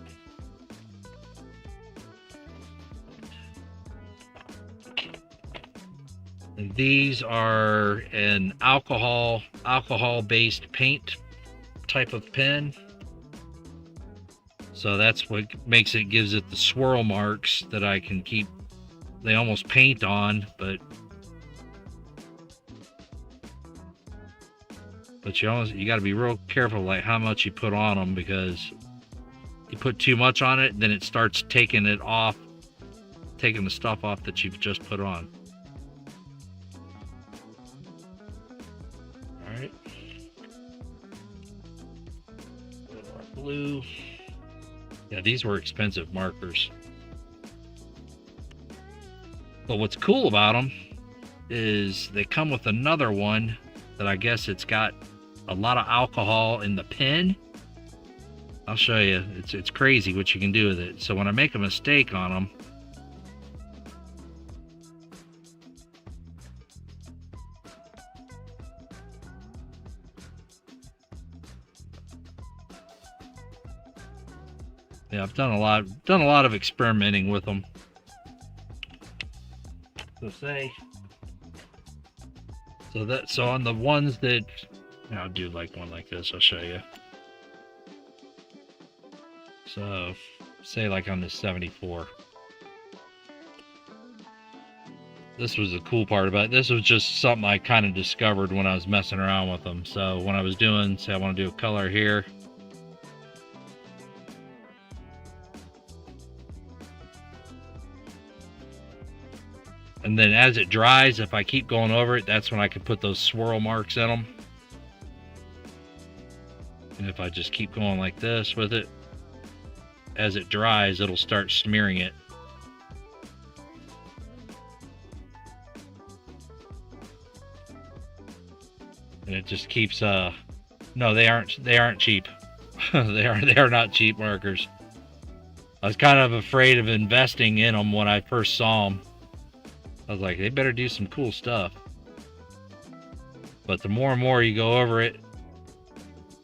And these are an alcohol based paint type of pen. So that's what gives it the swirl marks that I can keep. They almost paint on, but you got to be real careful like how much you put on them, because you put too much on it, then it starts taking the stuff off that you've just put on. All right. Blue. Yeah, these were expensive markers. But what's cool about them is they come with another one that I guess it's got a lot of alcohol in the pen. I'll show you. It's crazy what you can do with it. So when I make a mistake on them, yeah, I've done a lot of experimenting with them. So on the ones that I'll do like one like this, I'll show you. So say like on this 74. This was the cool part about it. This was just something I kind of discovered when I was messing around with them. So when I was doing, say I want to do a color here. And then as it dries, if I keep going over it, that's when I can put those swirl marks in them. And if I just keep going like this with it, as it dries, it'll start smearing it. And it just keeps no, they aren't cheap. they are not cheap markers. I was kind of afraid of investing in them when I first saw them. I was like, they better do some cool stuff. But the more and more you go over it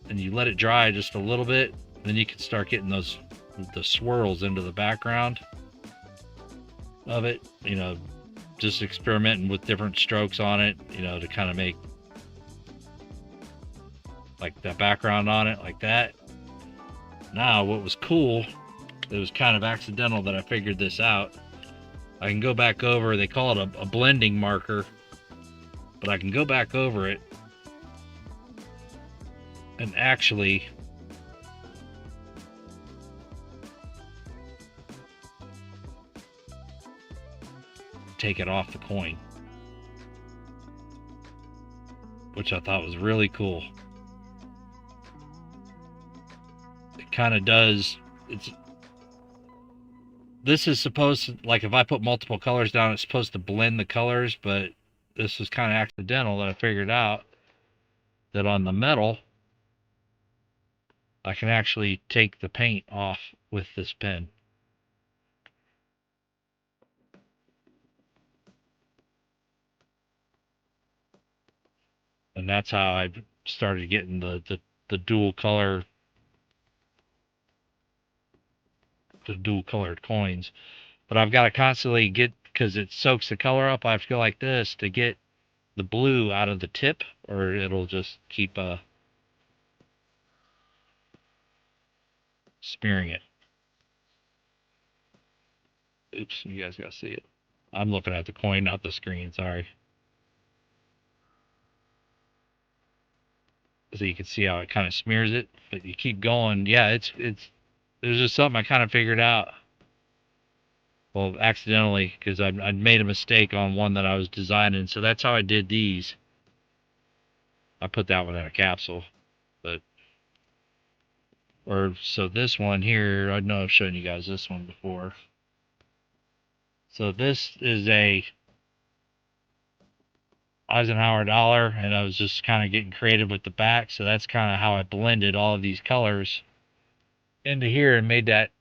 and you let it dry just a little bit, then you can start getting the swirls into the background of it. You know, just experimenting with different strokes on it, you know, to kind of make like the background on it like that. Now, what was cool, it was kind of accidental that I figured this out. I can go back over, they call it a blending marker, but I can go back over it and actually take it off the coin, which I thought was really cool. It kind of does, this is supposed to, like if I put multiple colors down, it's supposed to blend the colors, but this was kind of accidental that I figured out that on the metal, I can actually take the paint off with this pen. And that's how I started getting the dual color, the dual colored coins. But I've got to constantly get, because it soaks the color up, I have to go like this to get the blue out of the tip, or it'll just keep smearing it. Oops, you guys gotta see it. I'm looking at the coin, not the screen, sorry. so you can see how it kind of smears it. But you keep going. Yeah, it's there's just something I kind of figured out. Well, accidentally, because I made a mistake on one that I was designing. So that's how I did these. I put that one in a capsule, but so this one here, I know I've shown you guys this one before. So this is a Eisenhower dollar, and I was just kind of getting creative with the back. So that's kind of how I blended all of these colors into here and made that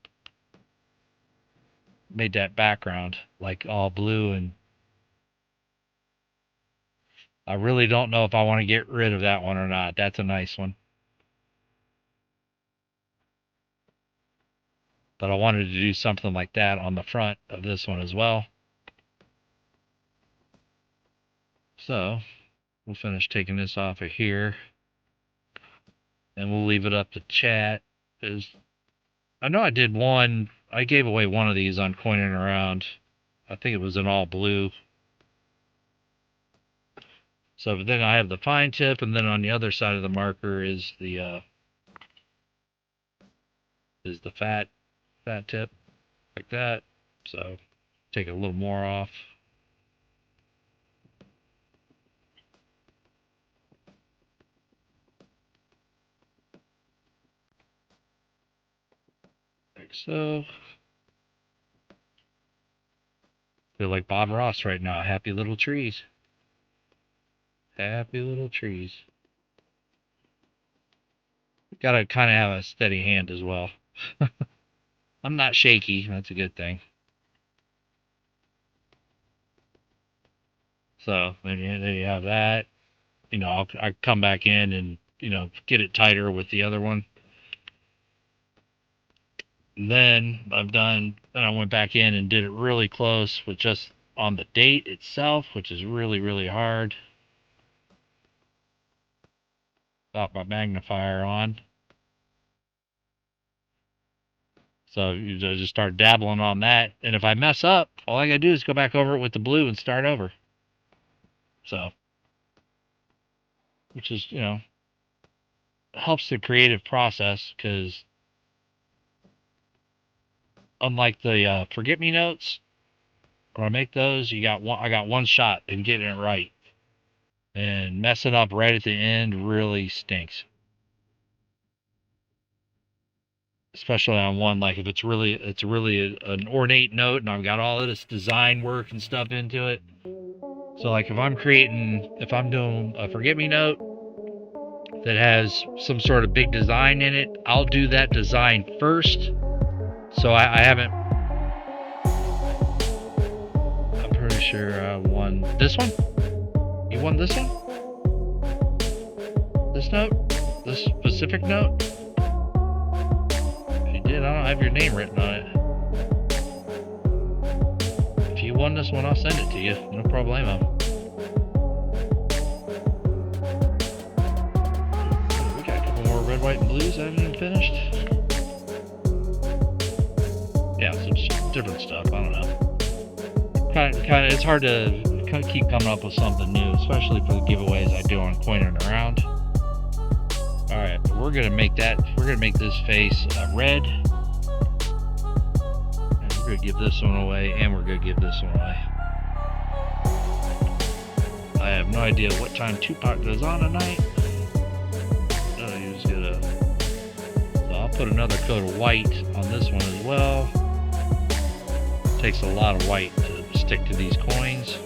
background like all blue. And I really don't know if I want to get rid of that one or not. That's a nice one. But I wanted to do something like that on the front of this one as well. So we'll finish taking this off of here, and we'll leave it up to chat. Because I know I did one, I gave away one of these on Coining Around. I think it was an all blue. So but then I have the fine tip, and then on the other side of the marker is the fat tip, like that. So take a little more off. Like so. Feel like Bob Ross right now. Happy little trees. Happy little trees. Gotta kind of have a steady hand as well. I'm not shaky. That's a good thing. So then you have that. You know, I come back in and, you know, get it tighter with the other one. Then then I went back in and did it really close with just on the date itself, which is really, really hard. Got my magnifier on. So you just start dabbling on that. And if I mess up, all I gotta do is go back over it with the blue and start over. So, which is, you know, helps the creative process, because unlike the forget-me-notes, when I make those, I got one shot in getting it right. And messing up right at the end really stinks. Especially on one, like if it's really an ornate note and I've got all of this design work and stuff into it. So like if I'm doing a forget-me-note that has some sort of big design in it, I'll do that design first. So I haven't, I'm pretty sure I won this one. You won this one? This note? This specific note? If you did, I don't have your name written on it. If you won this one, I'll send it to you. No problemo. We got a couple more red, white, and blues I haven't even finished. Yeah, some different stuff. I don't know. Kind of, it's hard to keep coming up with something new, especially for the giveaways I do on Coining Around. All right, we're gonna make this face red, and we're gonna give this one away, and we're gonna give this one away. I have no idea what time Tupac goes on tonight. So I'll put another coat of white on this one as well. It takes a lot of white to stick to these coins.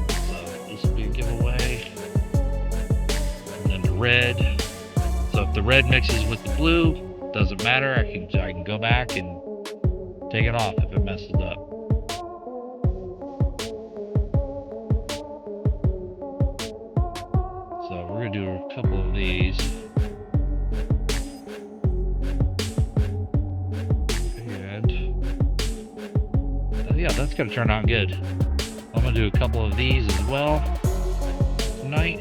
So this will be a giveaway. And then the red. So if the red mixes with the blue, doesn't matter. I can go back and take it off if it messes up. So we're gonna do a couple of these. Yeah, that's gonna turn out good. I'm gonna do a couple of these as well tonight.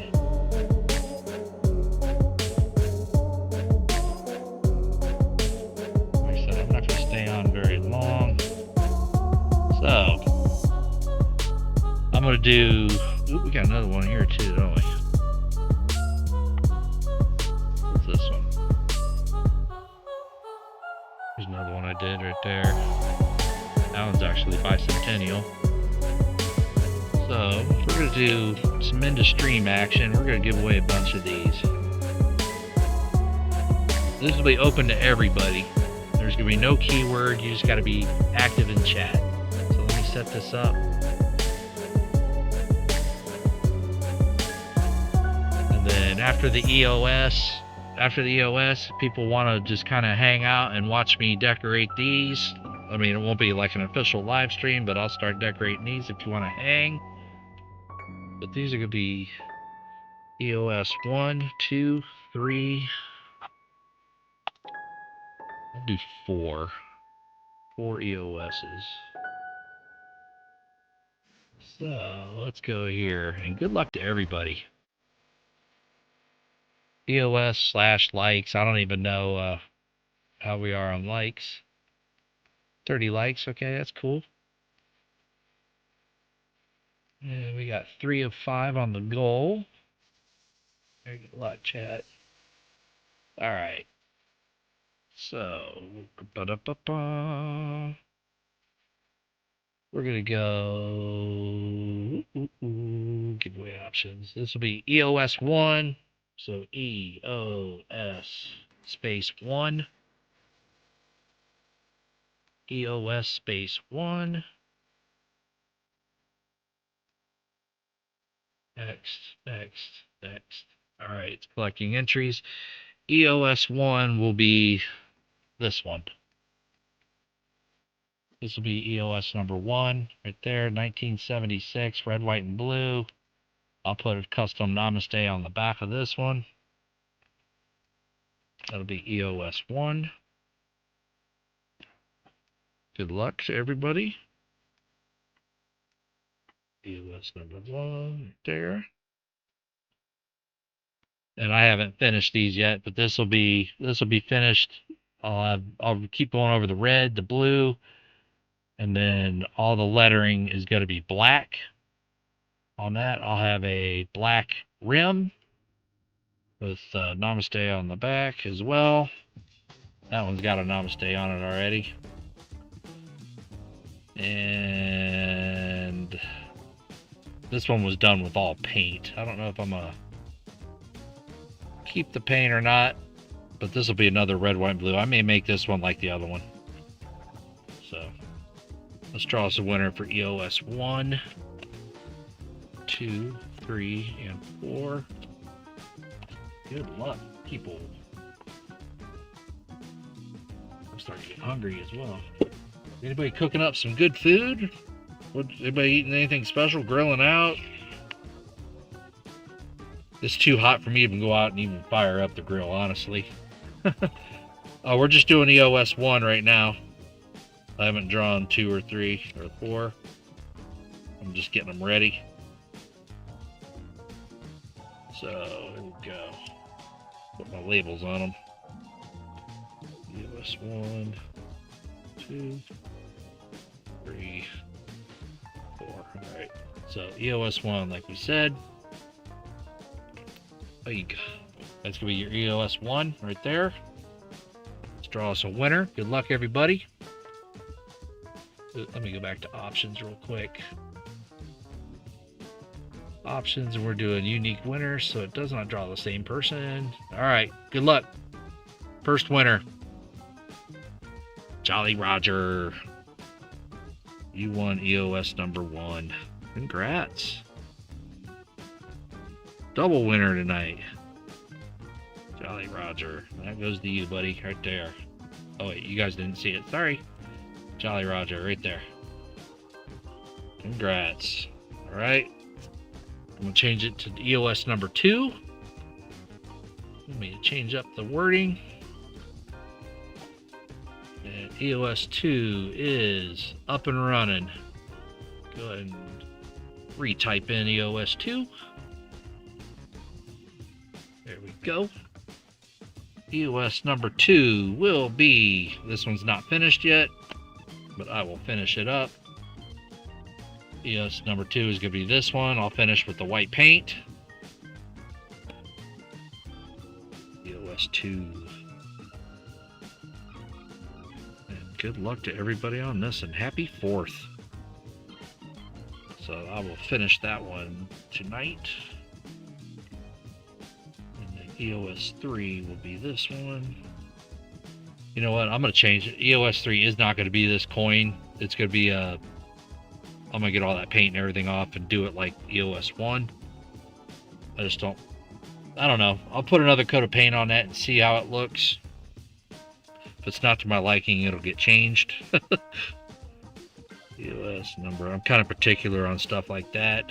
Like I said, I'm not gonna stay on very long. So I'm gonna do. Ooh, we got another one here too, don't we? did right there. That one's actually bicentennial. So we're going to do some into-stream action. We're going to give away a bunch of these. This will be open to everybody. There's going to be no keyword. You just got to be active in chat. So let me set this up. And then after the EOS, if people want to just kind of hang out and watch me decorate these. I mean, it won't be like an official live stream, but I'll start decorating these if you want to hang. But these are going to be EOS 1, 2, 3. I'll do 4. 4 EOSs. So let's go here. And good luck to everybody. EOS/likes. I don't even know how we are on likes. 30 likes. Okay, that's cool. And we got 3 of 5 on the goal. Very good luck, chat. All right. So, we're going to go giveaway options. This will be EOS 1. So, EOS space 1. EOS space 1. Next. All right, it's collecting entries. EOS 1 will be this one. This will be EOS number 1 right there, 1976, red, white, and blue. I'll put a custom namaste on the back of this one. That'll be EOS 1. Good luck to everybody. EOS number 1 right there. And I haven't finished these yet, but this will be finished. I'll keep going over the red, the blue, and then all the lettering is going to be black. On that, I'll have a black rim with namaste on the back as well. That one's got a namaste on it already. And this one was done with all paint. I don't know if I'm going to keep the paint or not, but this will be another red, white, and blue. I may make this one like the other one. So let's draw us a winner for EOS 1, 2, 3, and 4. Good luck, people. I'm starting to get hungry as well. Anybody cooking up some good food? Anybody eating anything special? Grilling out? It's too hot for me to even go out and even fire up the grill, honestly. We're just doing EOS 1 right now. I haven't drawn 2 or 3 or 4. I'm just getting them ready. So, here we go. Put my labels on them. EOS 1, 2, 3, 4. Alright. So, EOS 1, like we said. That's going to be your EOS 1 right there. Let's draw us a winner. Good luck, everybody. Let me go back to options real quick. Options, and we're doing unique winners, so it does not draw the same person. All right, good luck. First winner, Jolly Roger. You won EOS number 1. Congrats. Double winner tonight. Jolly Roger. That goes to you, buddy, right there. Oh, wait, you guys didn't see it. Sorry. Jolly Roger, right there. Congrats. All right. I'm going to change it to EOS number 2. Let me change up the wording. And EOS 2 is up and running. Go ahead and retype in EOS 2. There we go. EOS number 2 will be, this one's not finished yet, but I will finish it up. EOS number 2 is going to be this one. I'll finish with the white paint. EOS 2. And good luck to everybody on this, and happy 4th. So I will finish that one tonight. And then EOS 3 will be this one. You know what? I'm going to change it. EOS 3 is not going to be this coin. It's going to be I'm going to get all that paint and everything off and do it like EOS 1. I don't know. I'll put another coat of paint on that and see how it looks. If it's not to my liking, it'll get changed. EOS number. I'm kind of particular on stuff like that.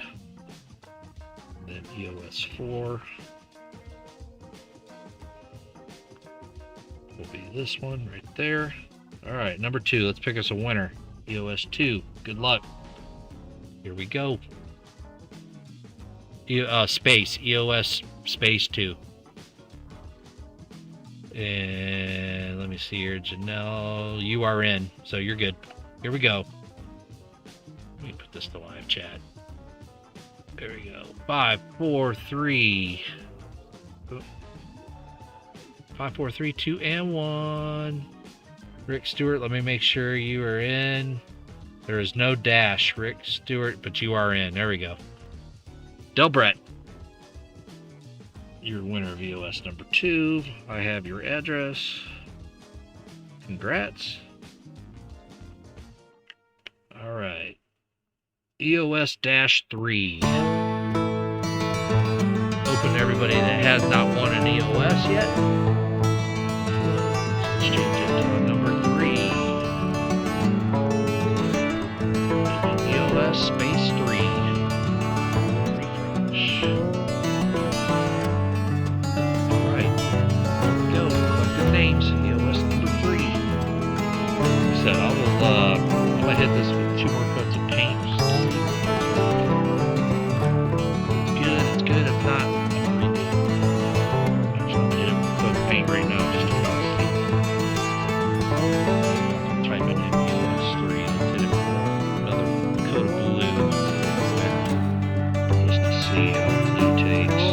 And then EOS 4 will be this one right there. Alright, number 2. Let's pick us a winner. EOS 2. Good luck. Here we go. Space. EOS space 2. And let me see here. Janelle, you are in. So you're good. Here we go. Let me put this to live chat. There we go. 5, 4, 3. 5, 4, 3, 2, and 1. Rick Stewart, let me make sure you are in. There is no dash, Rick Stewart, but you are in. There we go. Delbrett, you're winner of EOS number 2. I have your address. Congrats. All right. EOS-3. Open to everybody that has not won an EOS yet. Let's change it to number 3. EOS space 3. Refresh. Alright. There we go. Collected names. EOS number 3. Like I said, I'm gonna hit this with 2 more coats of paint. It's good. If not, I'm gonna redo it. Actually, I'm gonna hit it with a coat of paint right now just to kind of see. Type in EOS 3. Let's hit it with another coat of blue. Just to see how blue takes.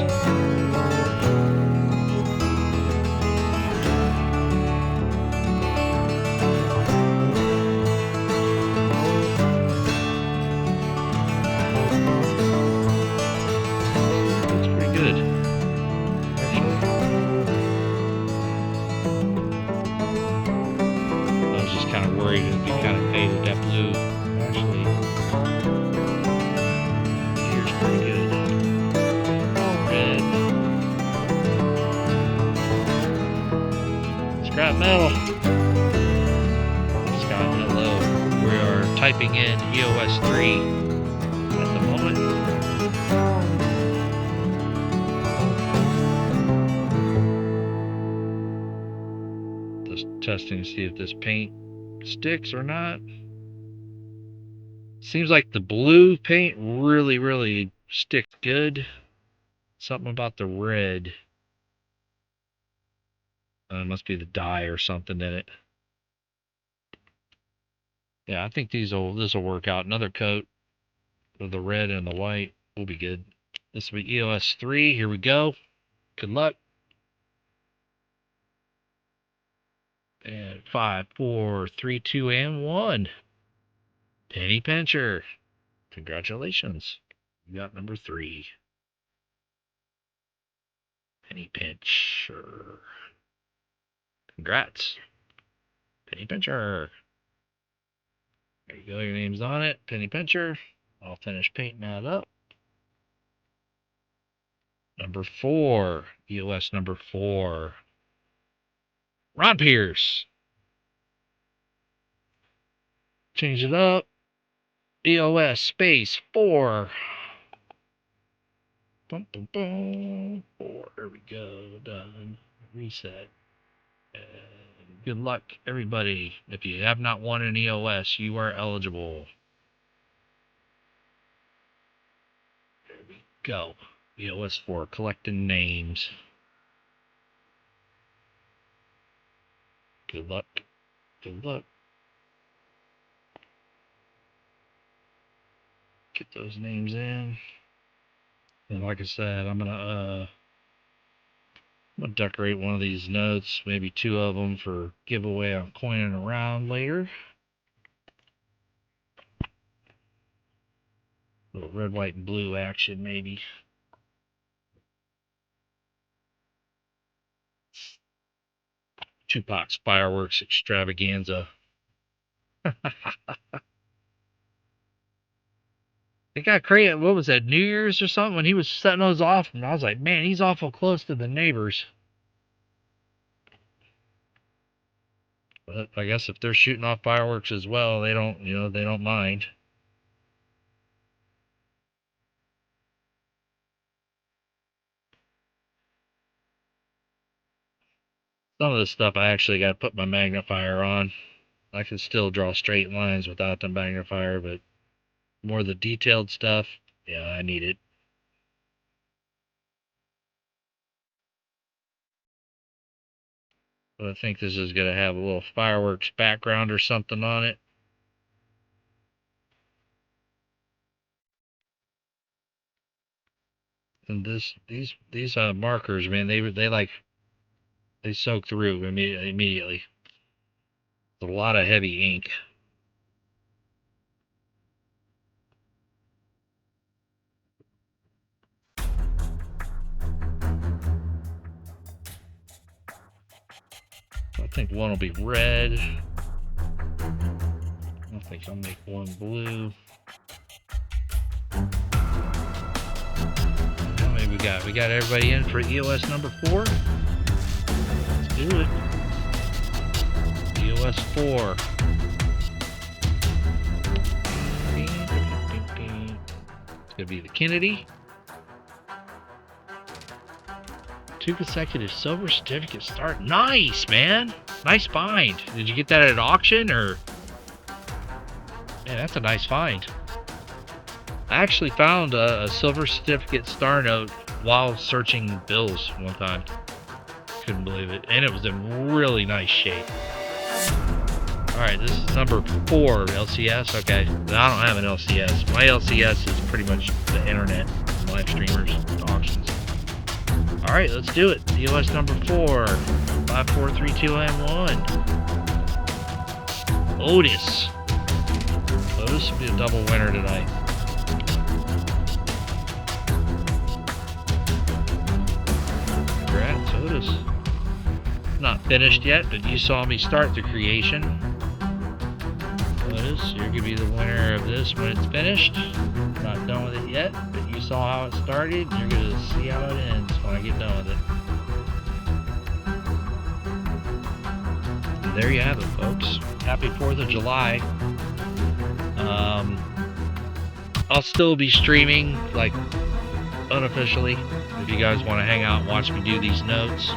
Worried it'd be kind of faded, that blue. Actually, here's pretty good. Red. Scrap metal. Scott, hello. We are typing in EOS 3 at the moment. Just testing to see if this paint sticks or not. Seems like the blue paint really sticks good. Something about the red. It must be the dye or something in it. Yeah, I think this will work out. Another coat of the red and the white will be good. This will be EOS 3. Here we go. Good luck. And 5, 4, 3, 2, and 1. Penny Pincher. Congratulations. You got number 3. Penny Pincher. Congrats. Penny Pincher. There you go. Your name's on it. Penny Pincher. I'll finish painting that up. Number 4. EOS number 4. Ron Pierce. Change it up. EOS space 4. Boom, boom, boom. 4. There we go. Done. Reset. And good luck, everybody. If you have not won an EOS, you are eligible. There we go. EOS 4. Collecting names. Good luck. Good luck. Get those names in. And like I said, I'm gonna I'm going to decorate one of these notes, maybe 2 of them for giveaway on coining around later. A little red, white, and blue action, maybe. Tupac's fireworks extravaganza. It got crazy. What was that, New Year's or something? When he was setting those off, and I was like, man, he's awful close to the neighbors. But I guess if they're shooting off fireworks as well, they don't, they don't mind. Some of this stuff I actually got to put my magnifier on. I can still draw straight lines without the magnifier, but more of the detailed stuff, yeah, I need it. But I think this is going to have a little fireworks background or something on it. And these markers, man, they soak through immediately. It's a lot of heavy ink. I think one will be red. I think I'll make one blue. How many we got? We got everybody in for EOS number 4. Let's do it. EOS 4. It's gonna be the Kennedy. 2 consecutive silver certificate start. Nice, man. Nice find. Did you get that at an auction or? Man, that's a nice find. I actually found a silver certificate star note while searching bills one time. Couldn't believe it. And it was in really nice shape. Alright, this is number 4 LCS. Okay, I don't have an LCS. My LCS is pretty much the internet, live streamers, auctions. Alright, let's do it. EOS number 4. 5, 4, 3, 2, and 1. Otis. Otis will be a double winner tonight. Congrats, Otis. Not finished yet, but you saw me start the creation. Otis, you're gonna be the winner of this when it's finished. Not done with it yet, but you saw how it started. You're gonna see how it ends when I get done with it. And there you have it, folks. Happy 4th of July. I'll still be streaming, like, unofficially. If you guys want to hang out and watch me do these notes,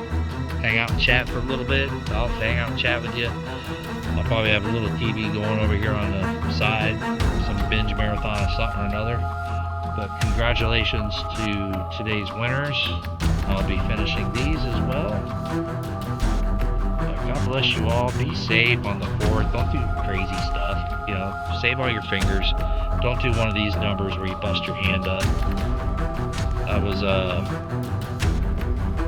hang out and chat for a little bit, I'll hang out and chat with you. I'll probably have a little TV going over here on the side, some binge marathon of something or another. But congratulations to today's winners. I'll be finishing these as well. God bless you all. Be safe on the 4th. Don't do crazy stuff. Save all your fingers. Don't do one of these numbers where you bust your hand up. I was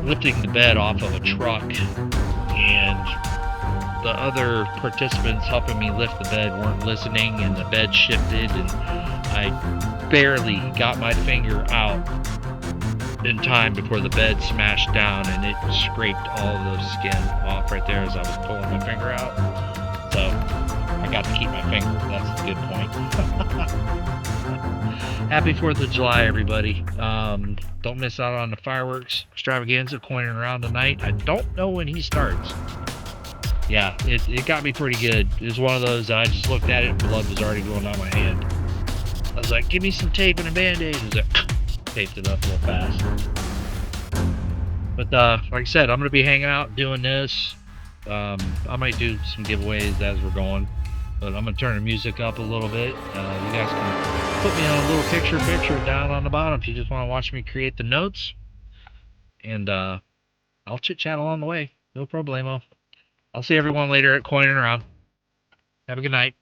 lifting the bed off of a truck, and the other participants helping me lift the bed weren't listening, and the bed shifted, and I barely got my finger out in time before the bed smashed down, and it scraped all of the skin off right there as I was pulling my finger out. So I got to keep my finger. That's the good point. Happy 4th of July, everybody. Don't miss out on the fireworks extravaganza coining around tonight. I don't know when he starts. Yeah, it got me pretty good. It was one of those that I just looked at it and blood was already going down my hand. I was like, give me some tape and a band-aid. It was like, taped it up real fast. But like I said, I'm going to be hanging out doing this. I might do some giveaways as we're going. But I'm going to turn the music up a little bit. You guys can put me on a little picture down on the bottom if you just want to watch me create the notes. And I'll chit-chat along the way. No problemo. I'll see everyone later at Coining Around. Have a good night.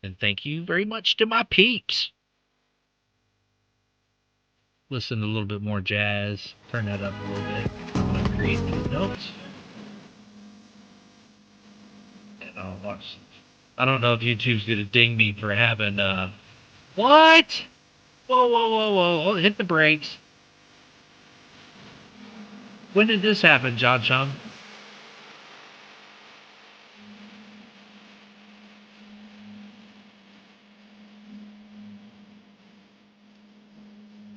And thank you very much to my peeps. listen to a little bit more jazz. Turn that up a little bit. I'm gonna create these notes, and I'll watch. I don't know if YouTube's gonna ding me for having what? Whoa, whoa, whoa, whoa! Hit the brakes. When did this happen, John Chung?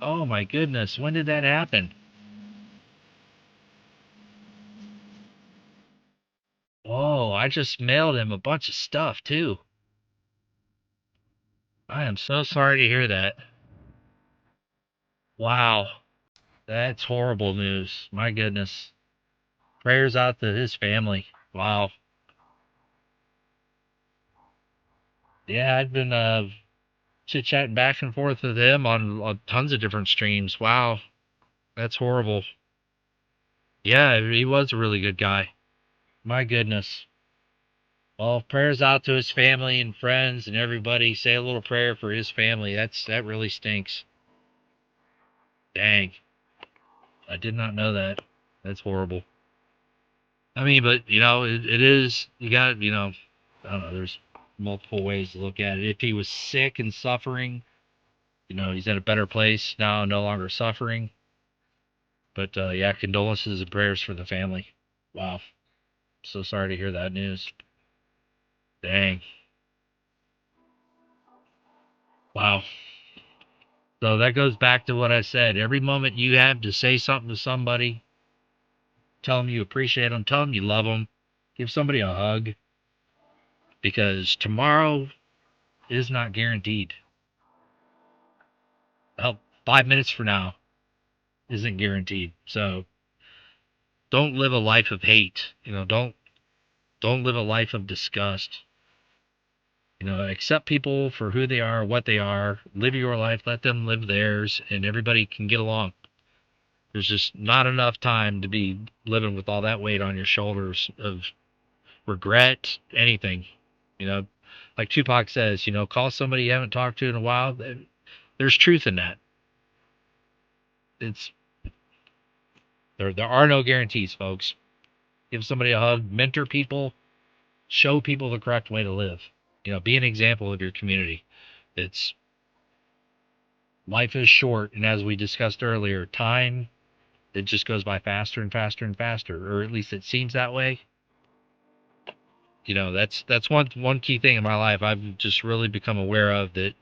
Oh my goodness, when did that happen? Whoa, I just mailed him a bunch of stuff too. I am so sorry to hear that. Wow, that's horrible news. My goodness. Prayers out to his family. Wow. Yeah, I've been chit chatting back and forth with him on tons of different streams. Wow, that's horrible. Yeah, he was a really good guy. My goodness. Well, prayers out to his family and friends and everybody. Say a little prayer for his family. That really stinks. Dang, I did not know that. That's horrible. I mean, but it is. You got I don't know. There's multiple ways to look at it. If he was sick and suffering, he's in a better place now, no longer suffering. But yeah, condolences and prayers for the family. Wow, so sorry to hear that news. Dang. Wow. So that goes back to what I said. Every moment you have to say something to somebody, tell them you appreciate them, tell them you love them, give somebody a hug, because tomorrow is not guaranteed. Well, 5 minutes from now isn't guaranteed. So don't live a life of hate. Don't live a life of disgust. Accept people for who they are, what they are. Live your life, let them live theirs, and everybody can get along. There's just not enough time to be living with all that weight on your shoulders of regret, anything. You know, like Tupac says, call somebody you haven't talked to in a while. There's truth in that. It's there are no guarantees, folks. Give somebody a hug, mentor people, show people the correct way to live. Be an example of your community. It's Life is short, and as we discussed earlier, time it just goes by faster and faster and faster, or at least it seems that way. That's one key thing in my life I've just really become aware of, that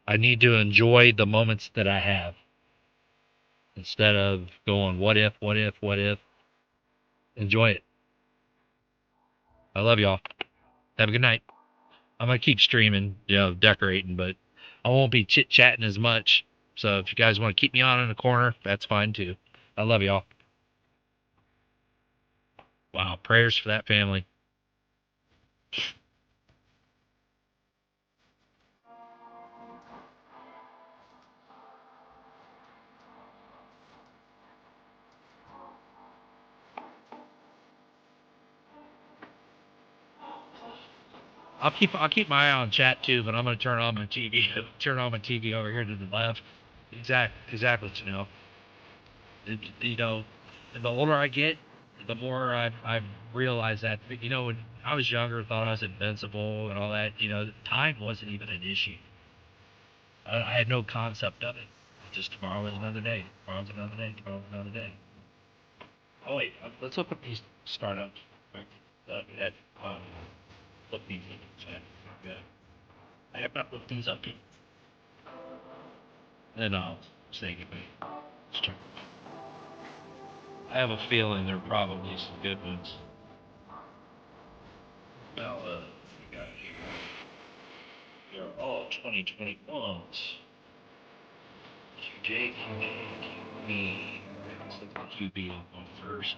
I need to enjoy the moments that I have instead of going what if, what if, what if. Enjoy it. I love y'all. Have a good night. I'm gonna keep streaming, decorating, but I won't be chit chatting as much. So if you guys want to keep me on in the corner, that's fine too. I love y'all. Wow, prayers for that family. I'll keep my eye on chat too, but I'm gonna turn on my TV. Turn on my TV over here to the left. Exactly. It, you know, the older I get, the more I've realized that. When I was younger, thought I was invincible and all that. Time wasn't even an issue. I had no concept of it. Just tomorrow is another day. Tomorrow's another day. Tomorrow's another day. Oh wait, let's look up these startups. At look these up. Yeah. I have not looked these up yet. Then I'll say goodbye. I have a feeling there are probably some good ones. Well, we got here. They're all 2021s. QJ, QB. Let's look at the QB one first.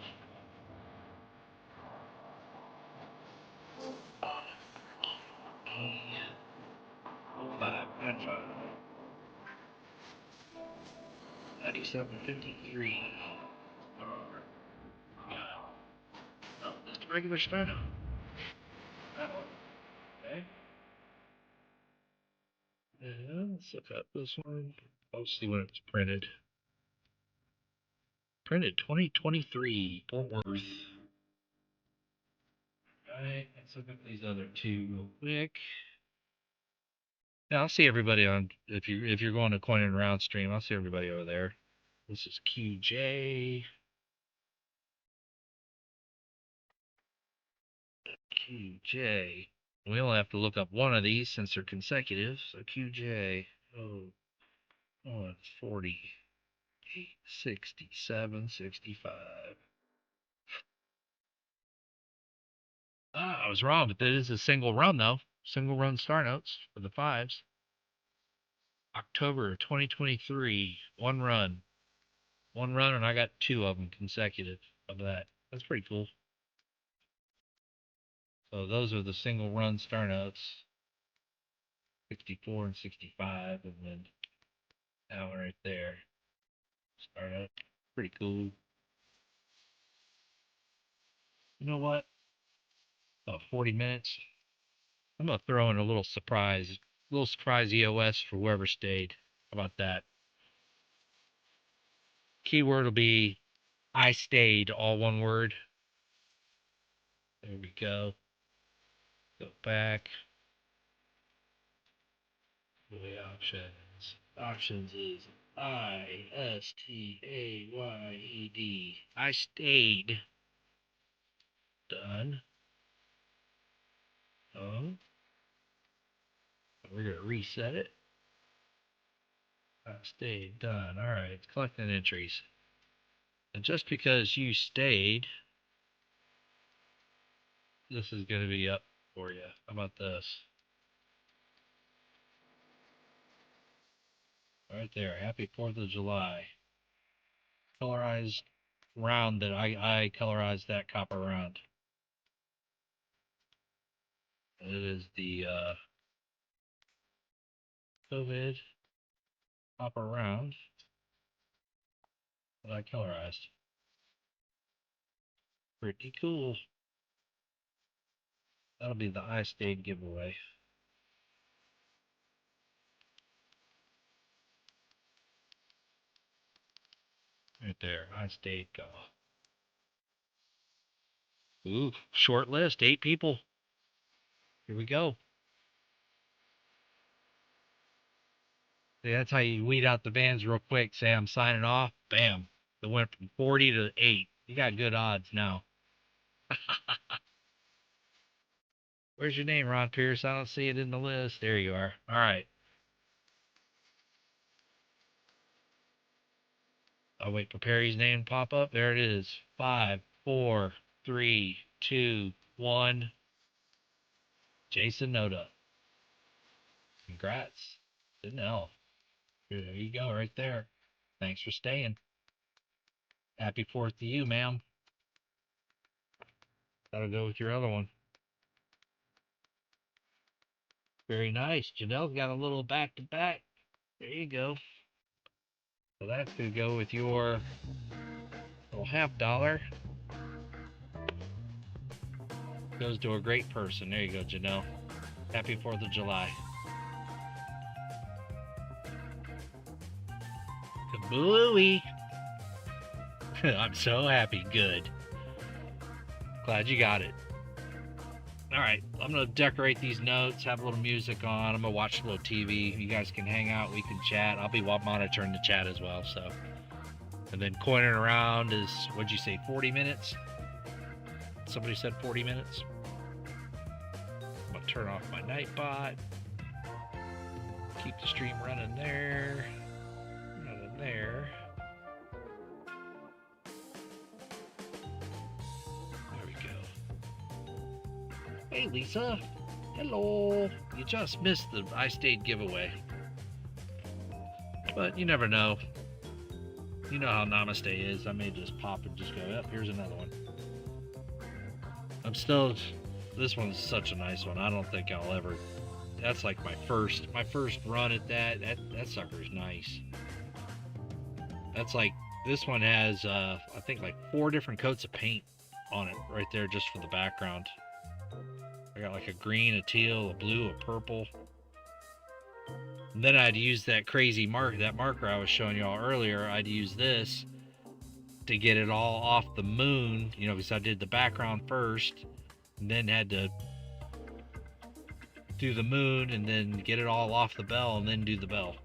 Five, 9753. Oh, that's the regular startup. That one. Okay. Let's look up this one. I'll see when it's printed. Printed 2023, Fort Worth. Alright, let's look at these other two real quick. Now I'll see everybody on if you're going to Coin and Round stream, I'll see everybody over there. This is QJ. QJ. We only have to look up one of these since they're consecutive. So QJ. It's 40. 67, 65. I was wrong, but that is a single run though. Single run star notes for the fives. October 2023. One run, and I got two of them consecutive of that. That's pretty cool. So those are the single run star notes. 64 and 65, and then that one right there. Star note. Pretty cool. You know what? About 40 minutes. I'm gonna throw in a little surprise EOS for whoever stayed. How about that? Keyword will be I stayed, all one word. There we go. Go back. The options. Options is ISTAYED. I stayed. Done. We're gonna reset it. I stayed. Done. All right. It's collecting entries. And just because you stayed, this is gonna be up for you. How about this? Right there. Happy 4th of July. Colorized round that I colorized that copper round. It is the COVID copper round that I colorized. Pretty cool. That'll be the I stayed giveaway. Right there. I stayed go. Ooh, short list. 8 people. Here we go. See, that's how you weed out the bands real quick. Say I'm signing off. Bam. It went from 40 to 8. You got good odds now. Where's your name, Ron Pierce? I don't see it in the list. There you are. All right. I'll wait for Perry's name to pop up. There it is. 5, 4, 3, 2, 1. Jason Noda. Congrats. Didn't know. There you go, right there. Thanks for staying. Happy 4th to you, ma'am. That'll go with your other one. Very nice. Janelle's got a little back to back. There you go. So that's going to go with your little $50. Goes to a great person. There you go, Janelle. Happy 4th of July. Kablooey. I'm so happy. Good. Glad you got it. Alright, I'm going to decorate these notes, have a little music on. I'm going to watch a little TV. You guys can hang out. We can chat. I'll be monitoring the chat as well. So, and then coining around is, what'd you say, 40 minutes? Somebody said 40 minutes. I'm going to turn off my Nightbot. Keep the stream running there. Running there. There we go. Hey, Lisa. Hello. You just missed the I Stayed giveaway. But you never know. You know how Namaste is. I may just pop and just go, yep, here's another one. I'm still... This one's such a nice one. I don't think I'll ever... That's like my first run at that. That sucker's nice. That's like... This one has, I think, like 4 different coats of paint on it right there just for the background. I got like a green, a teal, a blue, a purple. And then I'd use that crazy marker I was showing y'all earlier. I'd use this to get it all off the moon, you know, because I did the background first and then had to do the moon and then get it all off the bell and then do the bell.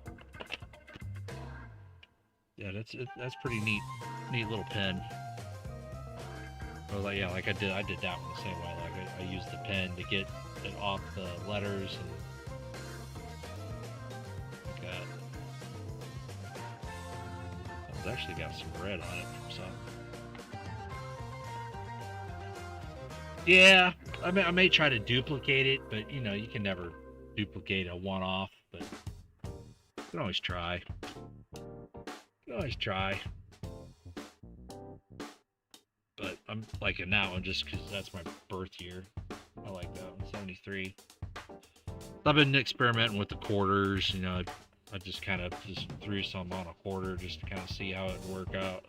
Yeah, that's pretty neat little pen. Or like, yeah, like I did that one the same way. Like I used the pen to get it off the letters and like that. It's actually got some red on it from some. Yeah, I may try to duplicate it, but you know, you can never duplicate a one-off, but you can always try. You can always try. But I'm liking that one just because that's my birth year. I like that one, 73. I've been experimenting with the quarters, you know, I just kind of just threw some on a quarter just to kind of see how it would work out.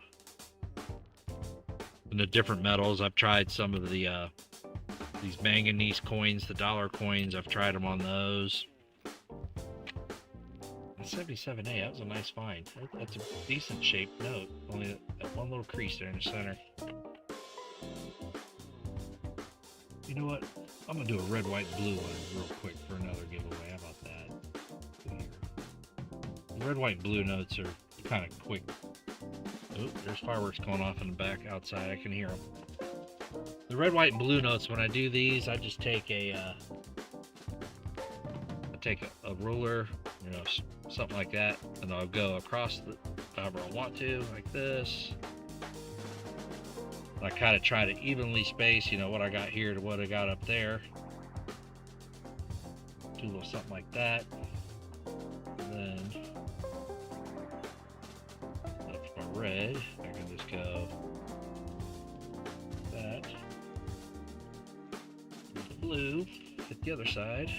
And the different metals, I've tried some of the these manganese coins, the dollar coins, I've tried them on those. 77A, that was a nice find. That's a decent shaped note, only that one little crease there in the center. You know what? I'm gonna do a red, white, blue one real quick for another giveaway. How about that? The red, white, and blue notes are kind of quick. Oh, there's fireworks going off in the back outside. I can hear them. The red, white, and blue notes, when I do these, I just take a ruler, you know, something like that, and I'll go across the however I want to, like this. I kind of try to evenly space, you know, what I got here to what I got up there. Do a little something like that. And then that's my red. I can just go like that. And the blue hit the other side.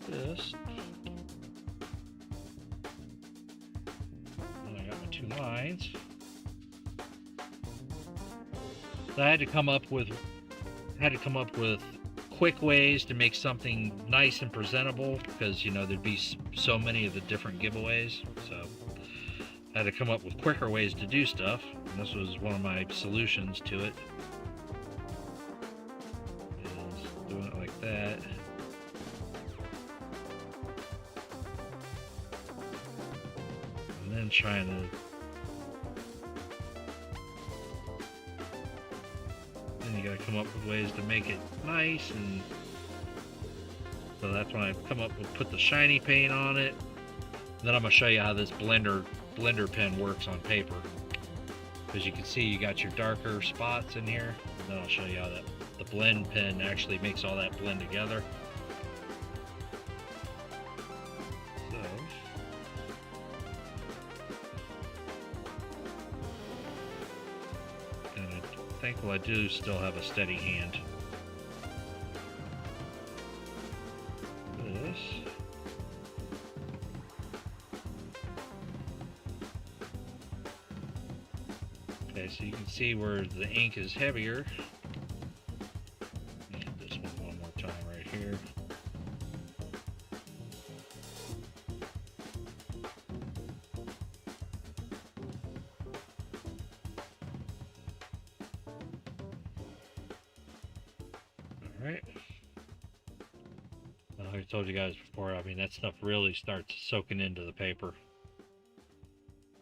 This. And I got my two lines. So I had to come up with quick ways to make something nice and presentable because, you know, there'd be so many of the different giveaways. So I had to come up with quicker ways to do stuff, and this was one of my solutions to it. Is doing it like that. And then trying to you gotta come up with ways to make it nice, and so that's when I come up with put the shiny paint on it. And then I'm gonna show you how this blender pen works on paper. As you can see, you got your darker spots in here, and then I'll show you how the blend pen actually makes all that blend together. So thankful I do still have a steady hand. This. Okay, so you can see where the ink is heavier. And this one more time right here. Alright. Like I told you guys before, I mean, that stuff really starts soaking into the paper.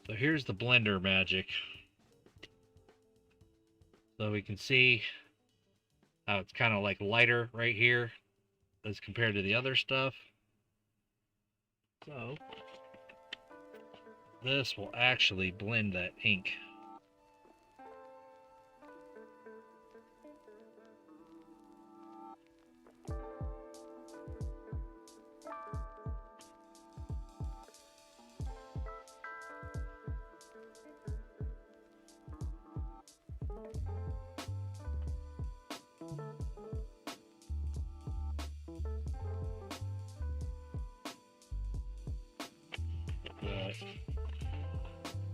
So here's the blender magic. So we can see how it's kind of like lighter right here as compared to the other stuff. So this will actually blend that ink.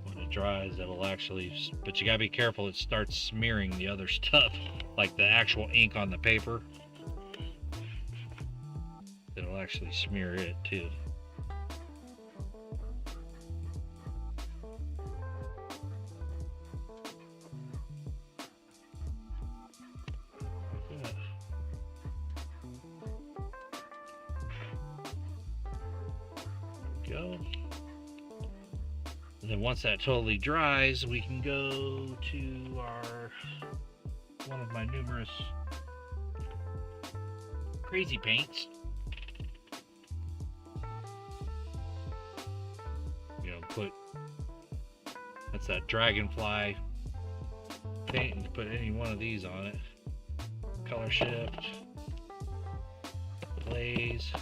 When it dries, it'll actually, but you gotta be careful, it starts smearing the other stuff, like the actual ink on the paper. It'll actually smear it too. go. And then once that totally dries, we can go to our one of my numerous crazy paints. You know, that's that dragonfly paint, and put any one of these on it. Color shift, glaze.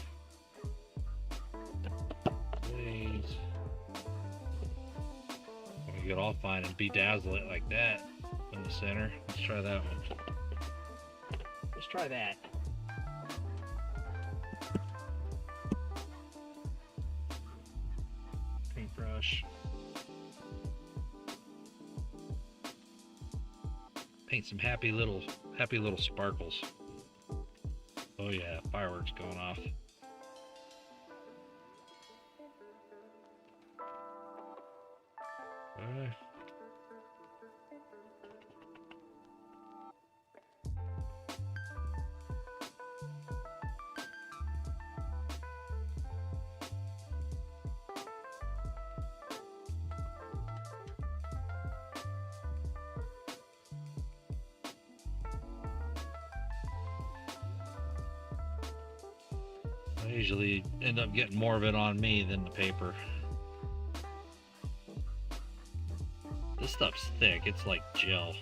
We get all fine and bedazzle it like that in the center. Let's try that one. Let's try that. Paintbrush. Paint some happy little sparkles. Oh yeah, fireworks going off. I usually end up getting more of it on me than the paper. This stuff's thick, it's like gel.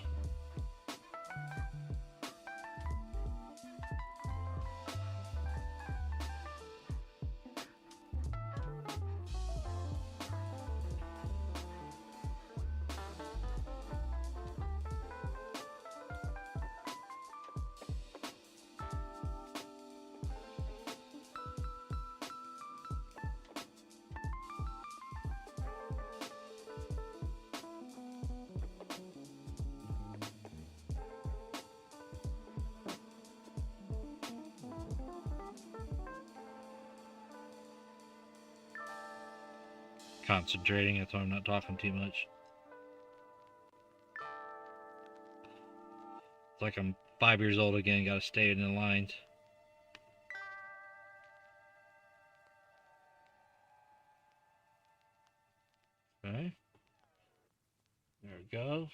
Concentrating, that's why I'm not talking too much. It's like I'm 5 years old again, gotta stay in the lines. Okay. There we go.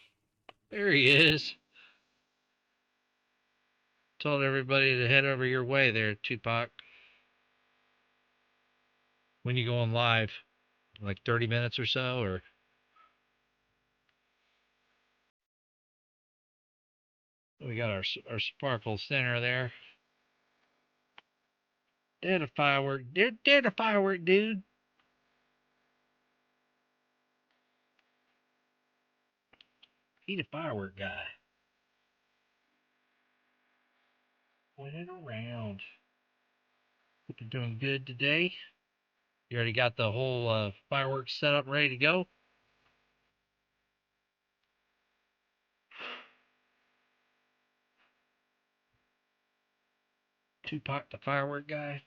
There he is. Told everybody to head over your way there, Tupac. When you going live? Like 30 minutes or so, or? We got our sparkle center there. Did a firework. Did a firework, dude. He the firework guy. Winning around. Hope you're doing good today. You already got the whole fireworks set up, ready to go. Tupac, the firework guy.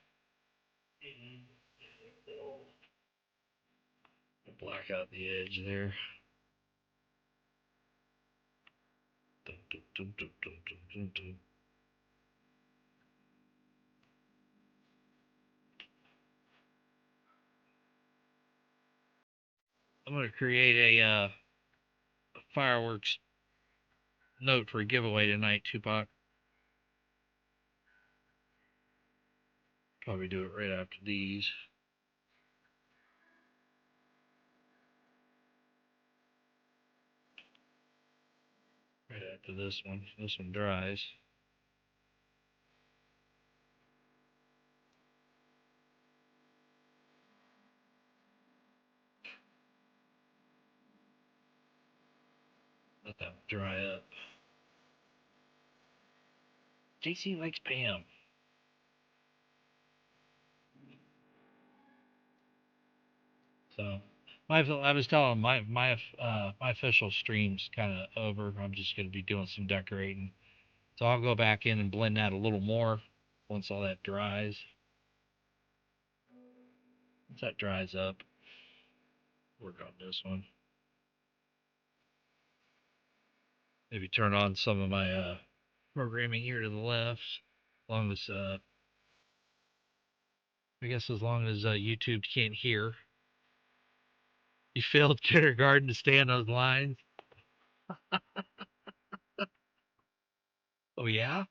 Black out the edge there. I'm going to create a fireworks note for a giveaway tonight, Tupac. Probably do it right after these. Right after this one. This one dries. Let that dry up. JC likes Pam. So, I was telling my official stream's kind of over. I'm just going to be doing some decorating. So I'll go back in and blend that a little more once all that dries. Once that dries up, work on this one. Maybe turn on some of my programming here to the left. As long as I guess as long as YouTube can't hear. You failed kindergarten to stay on those lines? Oh yeah?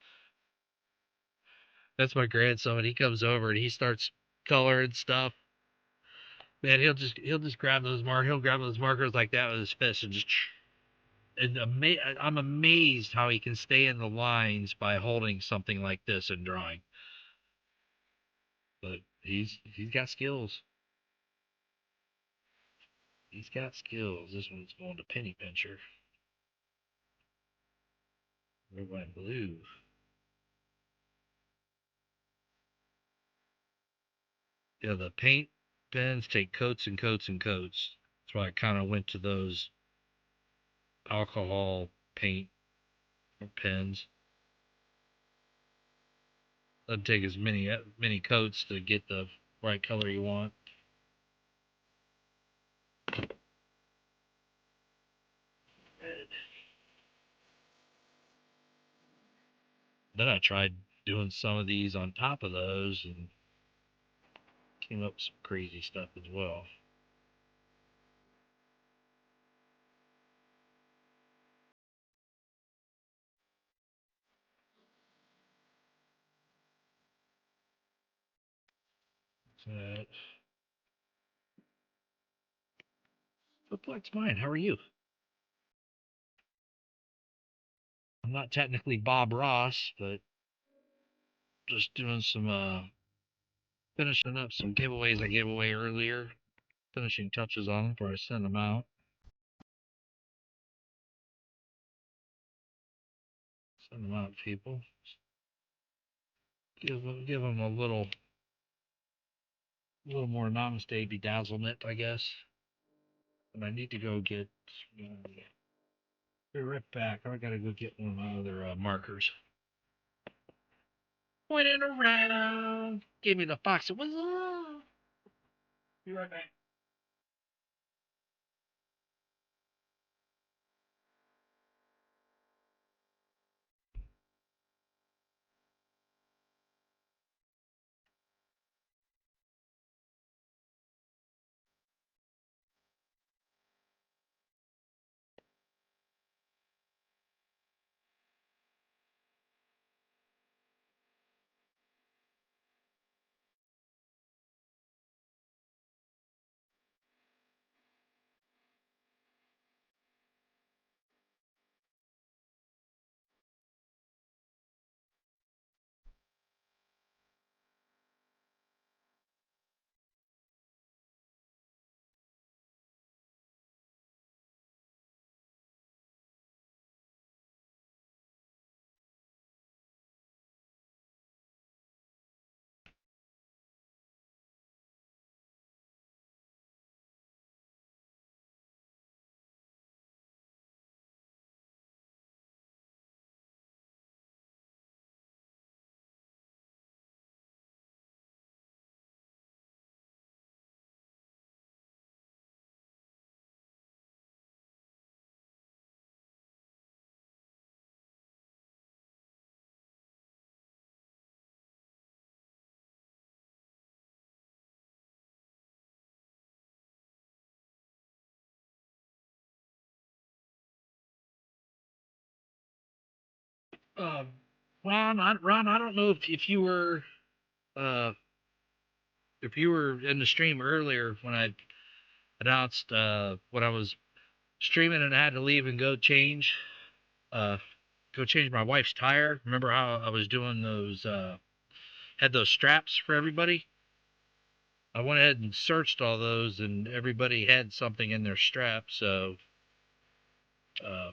That's my grandson. When he comes over and he starts coloring stuff, man, he'll just grab those he'll grab those markers like that with his fist and just and I'm amazed how he can stay in the lines by holding something like this and drawing. But he's got skills. He's got skills. This one's going to penny pincher. Red, white, and blue. Yeah, the paint pens take coats and coats and coats. That's why I kind of went to those alcohol paint pens. Doesn't take as many coats to get the right color you want. Then I tried doing some of these on top of those and came up with some crazy stuff as well. So, Perplex Mind, how are you? I'm not technically Bob Ross, but just doing some finishing up some giveaways I gave away earlier. Finishing touches on them before I send them out. Send them out to people. Give them a little more namaste bedazzlement, I guess. And I need to go get. Be right back. I gotta go get one of my other markers. Pointing around. Give me the fox. What's up? Be right back. Uh, Ron, I don't know uh, if you were in the stream earlier when I announced when I was streaming and I had to leave and uh, go change my wife's tire. Remember how I was doing those had those straps for everybody? I went ahead and searched all those, and everybody had something in their strap. So uh,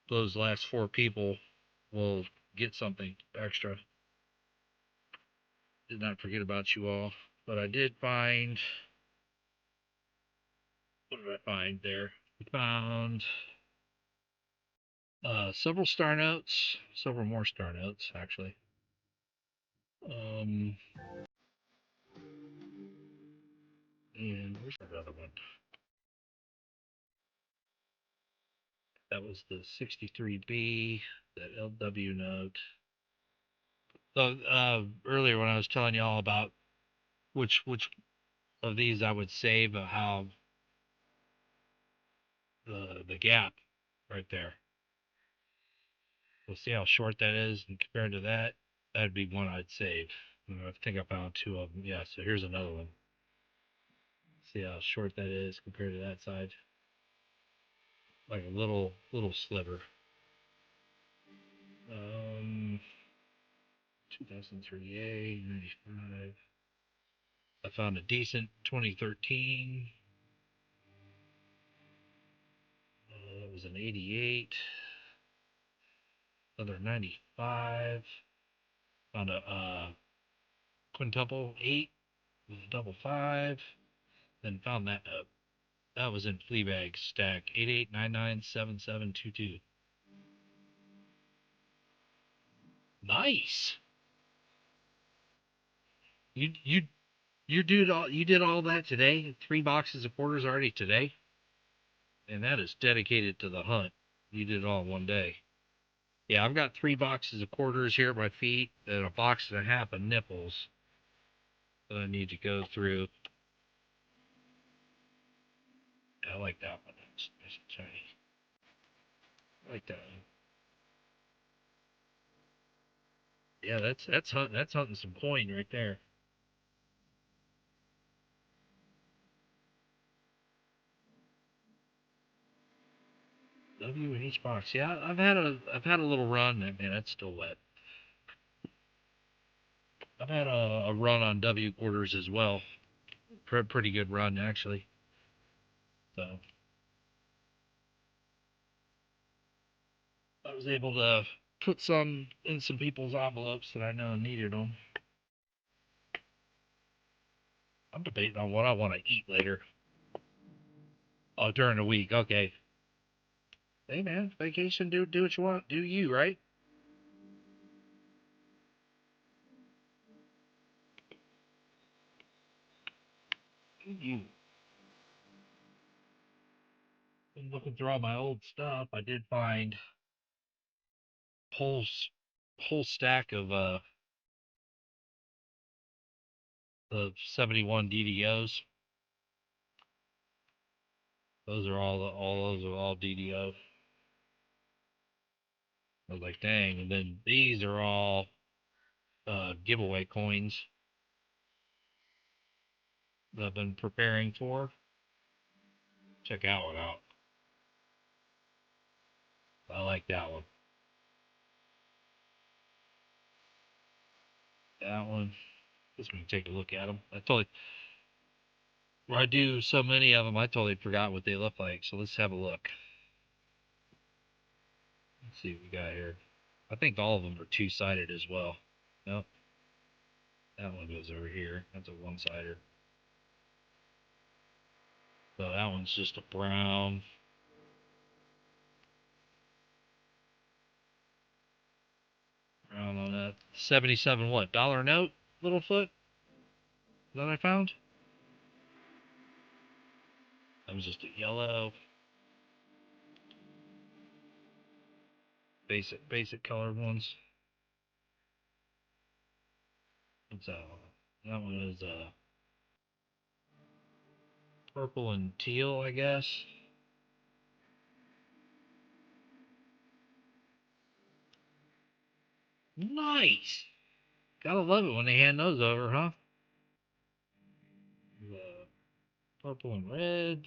those last four people will get something extra. Did not forget about you all, but I did find. What did I find there? I found several star notes, several more star notes actually. Um, and where's that other one? That was the 63B, that LW note. So earlier when I was telling y'all about which of these I would save, how the gap right there. We'll see how short that is, and compared to that, that'd be one I'd save. I think I found two of them. Yeah, so here's another one. See how short that is compared to that side. Like a little sliver. 2003A 95. I found a decent 2013. It was an 88. Another 95. Found a quintuple 8. It was a double 5. Then found that that was in Fleabag stack 88997722. Nice. You did all that today? 3 boxes of quarters already today? And that is dedicated to the hunt. You did it all in one day. Yeah, I've got 3 boxes of quarters here at my feet and a box and a half of nipples that I need to go through. I like that one. It's shiny. I like that one. Yeah, that's hunting some coin right there. W in each box. Yeah, I've had a little run. Man, that's still wet. I've had a run on W quarters as well. Pretty good run actually. So I was able to put some in some people's envelopes that I know needed them. I'm debating on what I want to eat later. Oh, during the week. Okay. Hey man, vacation. Do what you want. Do you, right? You. Been looking through all my old stuff. I did find whole whole stack of the 71 DDOs. Those are all those are all DDO. I was like, dang. And then these are all giveaway coins that I've been preparing for. Check that one out. I like that one. That one. Just gonna take a look at them. I totally, where I do so many of them, I totally forgot what they look like. So let's have a look. Let's see what we got here. I think all of them are two-sided as well. No, that one goes over here. That's a one-sider. So that one's just a brown. Brown on that. 77 what? Dollar note? Littlefoot? That I found? That was just a yellow. Basic colored ones. What's that one? That one is purple and teal, I guess. Nice. Gotta love it when they hand those over, huh? Purple and red.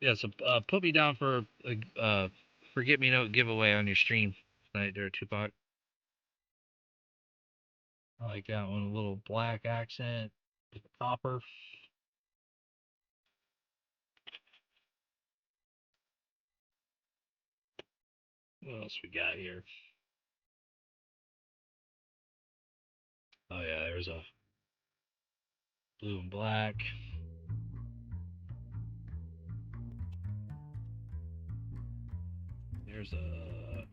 Yeah, so put me down for a forget me note giveaway on your stream tonight there, Tupac. I like that one. A little black accent with the copper. What else we got here? Oh yeah, there's a blue and black. There's a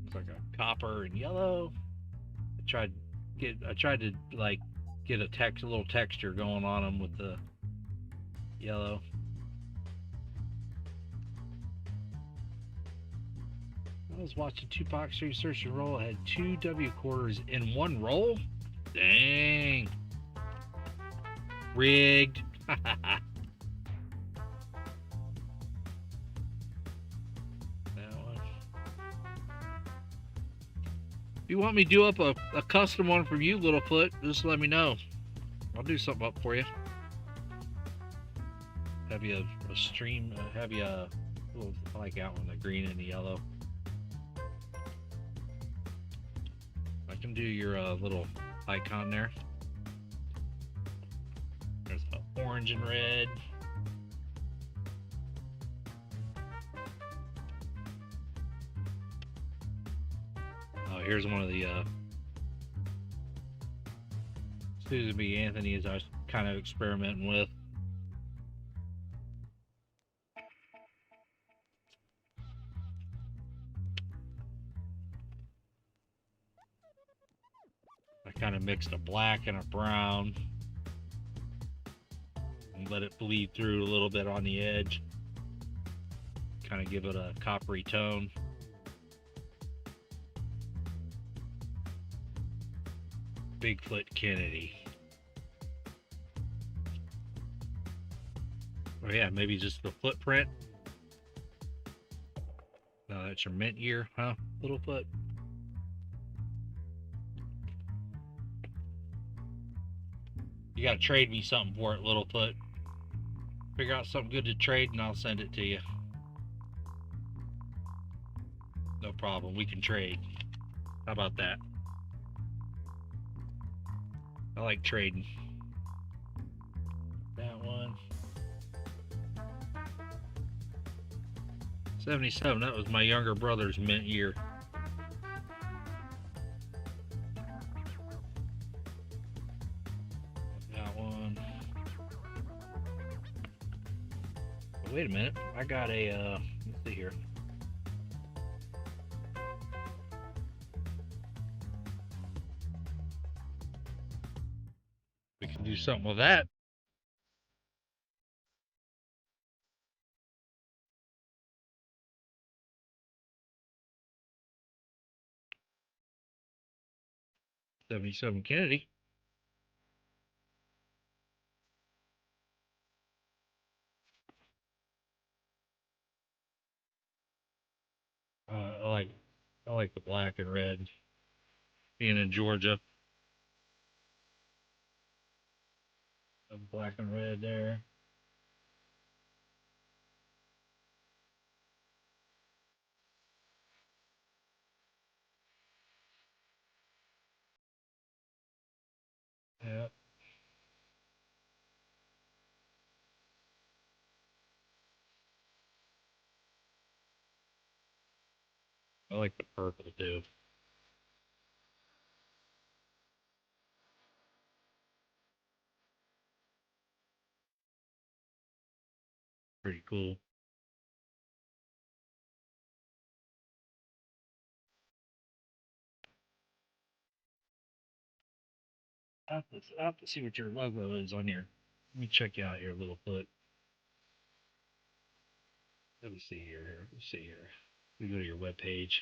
looks like a copper and yellow. I tried to like get a little texture going on them with the yellow. I was watching Tupac Stream Search and Roll. I had 2 W quarters in one roll. Dang. Rigged. If you want me to do up a custom one for you, Littlefoot, just let me know. I'll do something up for you. Have you a stream? Have you a little, I like that one, the green and the yellow. I can do your little icon there. There's orange and red. Oh, here's one of the Susan B. Anthony's I was kind of experimenting with. I kind of mixed a black and a brown and let it bleed through a little bit on the edge. Kind of give it a coppery tone. Bigfoot Kennedy. Oh yeah, maybe just the footprint. No, that's your mint year, huh, Littlefoot? You gotta trade me something for it, Littlefoot. Figure out something good to trade and I'll send it to you. No problem, we can trade. How about that? I like trading. That one. 77, that was my younger brother's mint year. That one. Oh, wait a minute, I got a, let's see here. We can do something with that. '77 Kennedy. I like the black and red. Being in Georgia, the black and red there. Yeah, I like the purple too. Pretty cool. I have to see what your logo is on here. Let me check you out here, Littlefoot. Let me see here. Let's see here. Let me go to your webpage.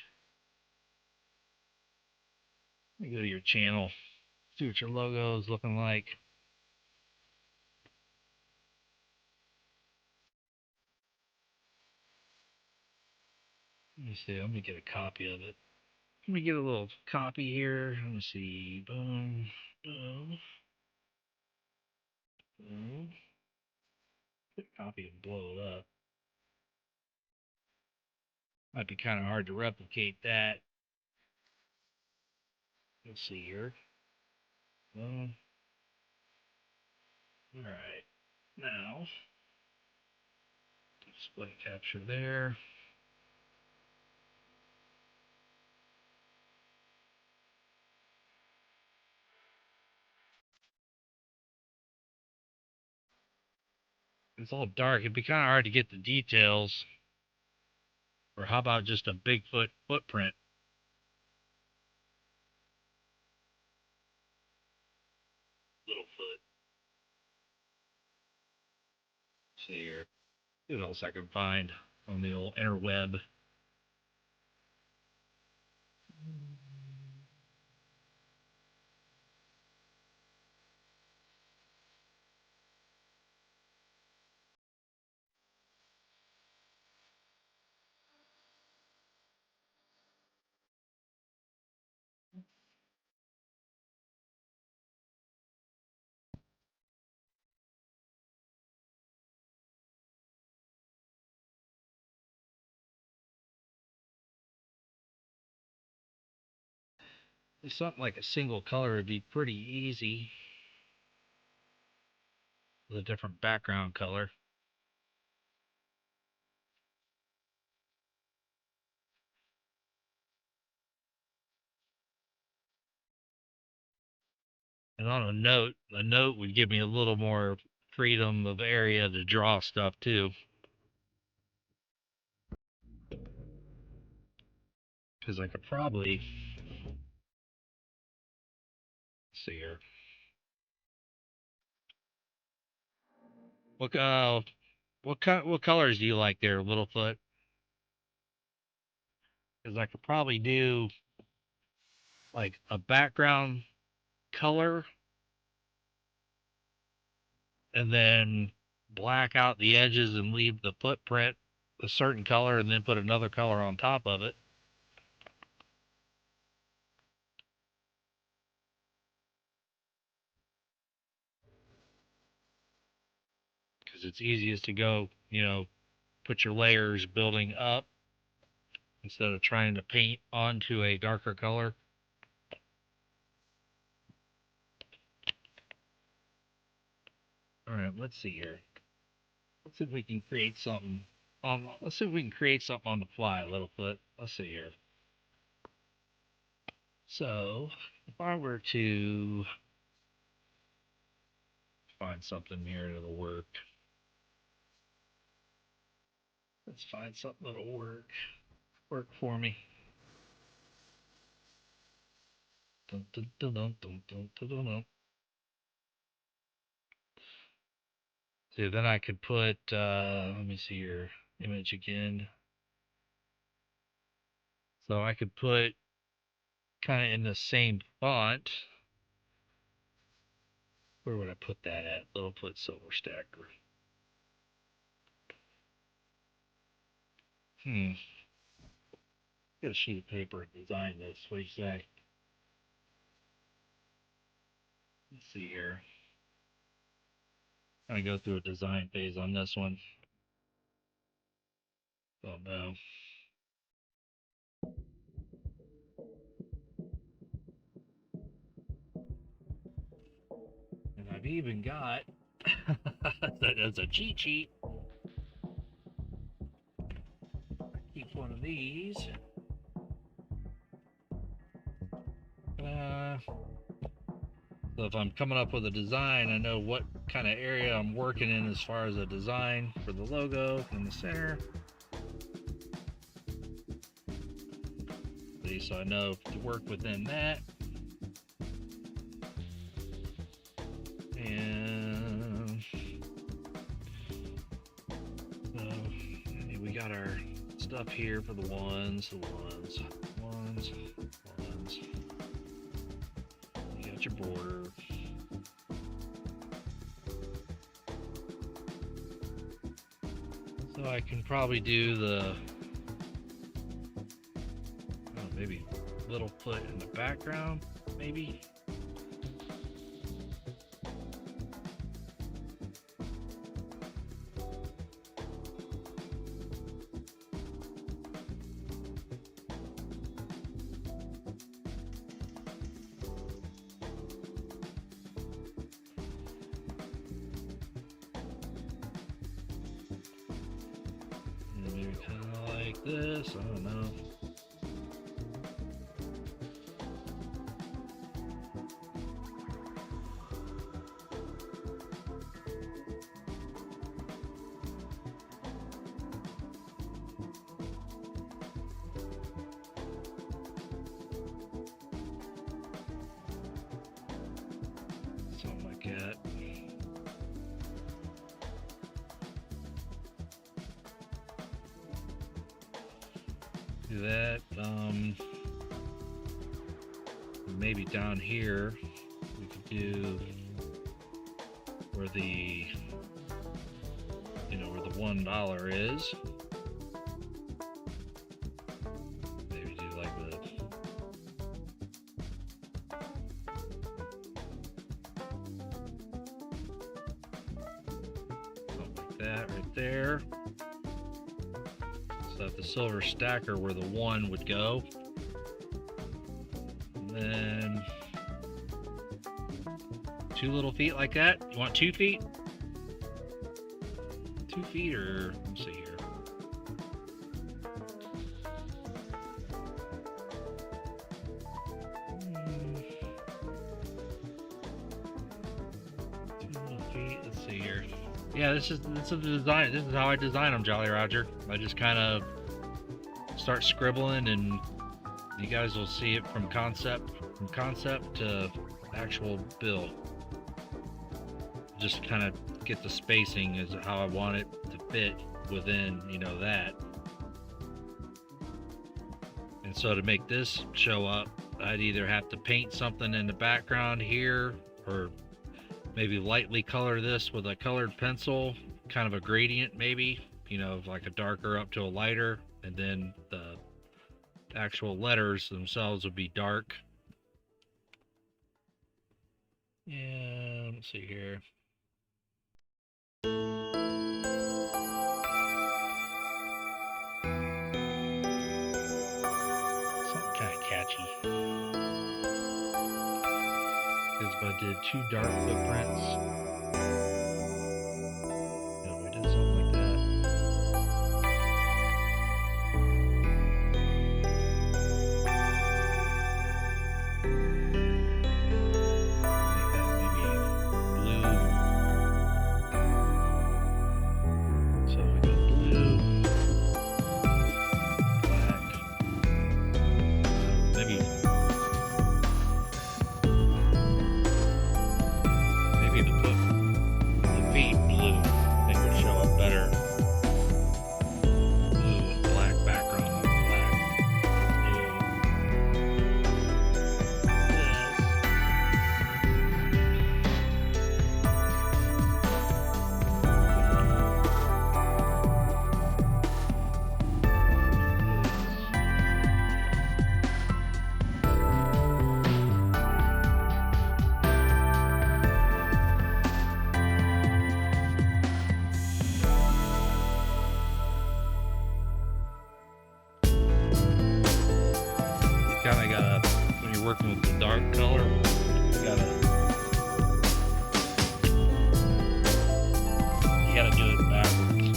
Let me go to your channel. See what your logo is looking like. Let me see. Let me get a copy of it. Let me get a little copy here. Let me see. Boom. Boom. Boom. Get a copy and blow it up. Might be kind of hard to replicate that. Let's see here. Boom. Alright. Now, display capture there. It's all dark. It'd be kind of hard to get the details. Or how about just a Bigfoot footprint? Littlefoot. See here. See what else I can find on the old interweb. something like a single color would be pretty easy with a different background color. And on a note would give me a little more freedom of area to draw stuff too. Because I could probably see here. What colors do you like there, Littlefoot? Because I could probably do like a background color and then black out the edges and leave the footprint a certain color and then put another color on top of it. Because it's easiest to go, put your layers building up instead of trying to paint onto a darker color. All right, let's see here. Let's see if we can create something. Let's see if we can create something on the fly, Littlefoot. Let's see here. So, if I were to find something here that'll work, let's find something that'll work for me. Dun, dun, dun, dun, dun, dun, dun, dun, dun. So then I could put, let me see your image again. So I could put kind of in the same font. Where would I put that at? Littlefoot Silver Stacker. Get a sheet of paper and design this. What do you say? Let's see here. I'm gonna go through a design phase on this one. Oh no. And I've even got that's a cheat sheet. Keep one of these. So if I'm coming up with a design, I know what kind of area I'm working in as far as a design for the logo in the center. So I know to work within that. And so we got our stuff here for the ones. You got your border. So I can probably do the maybe Littlefoot in the background, maybe. And maybe kind of like this, I don't know. Something like that. Do that. Maybe down here we could do where the where the $1 is. Maybe do like the something like that right there. So that the silver stacker where the 1 would go. And then 2 little feet like that. You want 2 feet? 2 feet, or let's see here. Let's see here. Yeah, this is the design. This is how I design them, Jolly Roger. I just kind of start scribbling, and you guys will see it from concept to actual build. Just kind of get the spacing as how I want it to fit within, you know, that. And so to make this show up, I'd either have to paint something in the background here, or maybe lightly color this with a colored pencil, kind of a gradient maybe, you know, like a darker up to a lighter, and then the actual letters themselves would be dark. Yeah, let's see here. Something kind of catchy. Because if I did 2 dark footprints, you know, we did something like that. Kind of gotta, when you're working with the dark color, you gotta do it backwards,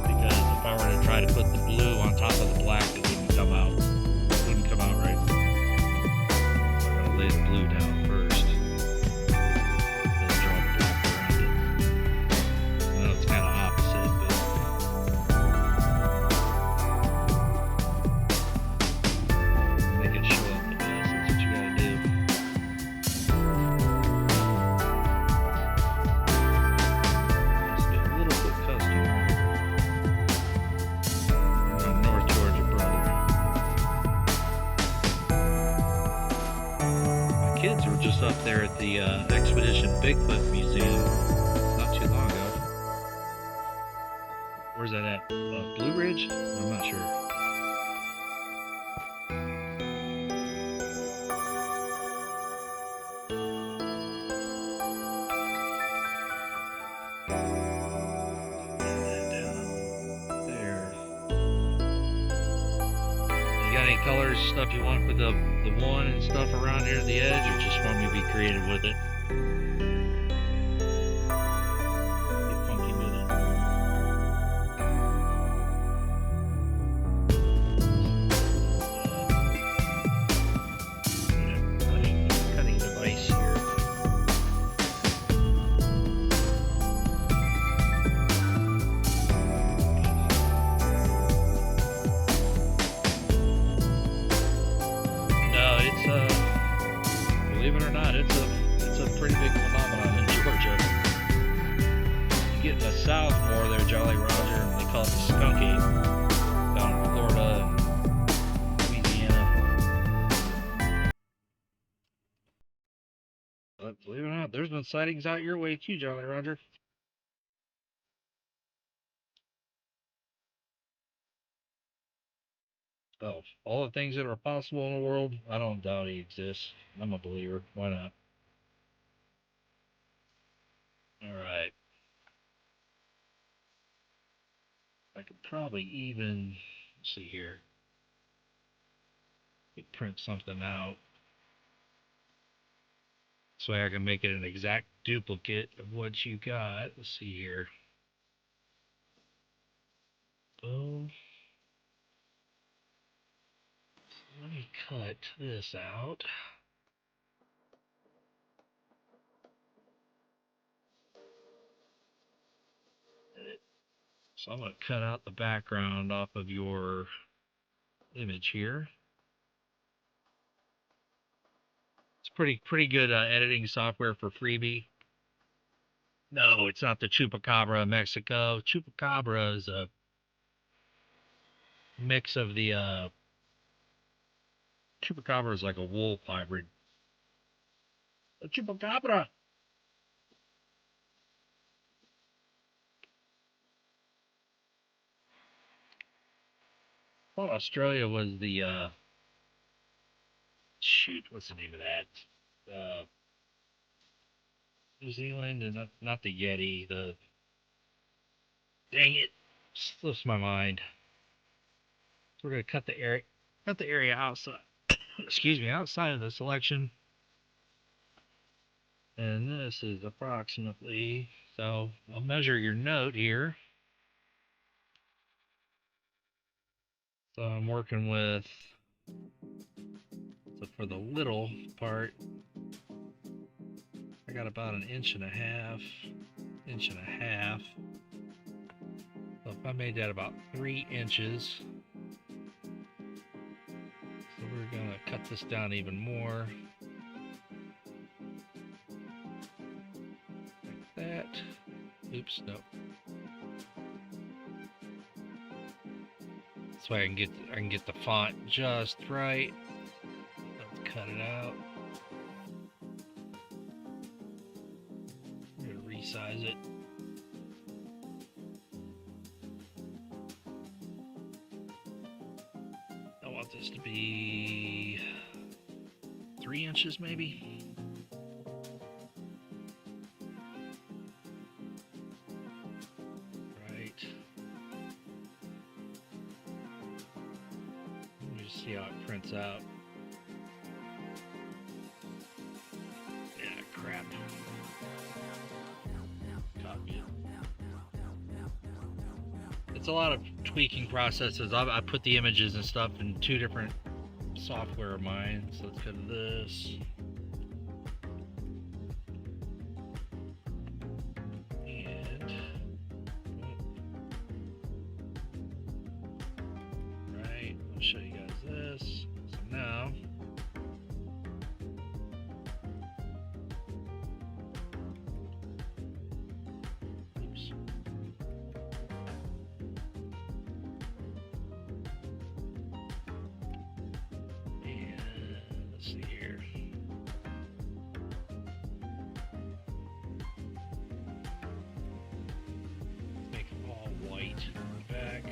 because if I were to try to put the blue on top of the black, it wouldn't come out. It wouldn't come out right. So I gotta lay the blue down first, then draw the black around it. I know it's kind of opposite, but kids were just up there at the Expedition Bigfoot Museum not too long ago. Where's that at? Blue Ridge? I'm not sure. Any colors, stuff you want for the one and stuff around here at the edge, or just want me to be creative with it? Get funky with it. Cutting device here. Believe it or not, it's a pretty big phenomenon in Georgia. You get in the south more there, Jolly Roger, and they call it the skunky, down in Florida and Louisiana. But believe it or not, there's been sightings out your way too, Jolly Roger. Oh, all the things that are possible in the world, I don't doubt he exists. I'm a believer. Why not? Alright. I could probably even, let's see here. Print something out. So I can make it an exact duplicate of what you got. Let's see here. Boom. Let me cut this out. So I'm going to cut out the background off of your image here. It's pretty good editing software for freebie. No, it's not the Chupacabra Mexico. Chupacabra is a mix of the Chupacabra is like a wolf hybrid. A Chupacabra. I thought Australia was the shoot. What's the name of that? New Zealand and not the Yeti. The dang it, slips my mind. So we're gonna cut the area outside. Excuse me, outside of the selection. And this is approximately, so I'll measure your note here. So I'm working with, so for the little part, I got about an inch and a half. So if I made that about 3 inches, so we're gonna cut this down even more. Like that. Oops, no. So I can get the font just right. Let's cut it out. I'm gonna resize it. I want this to be 3 inches maybe. Right. Let me just see how it prints out. Yeah, crap. Copy it. It's a lot of tweaking processes. I put the images and stuff in 2 different software of mine. So let's go to this. And right, I'll show you guys this. So now oops. Let's see here. Make it all white on the back.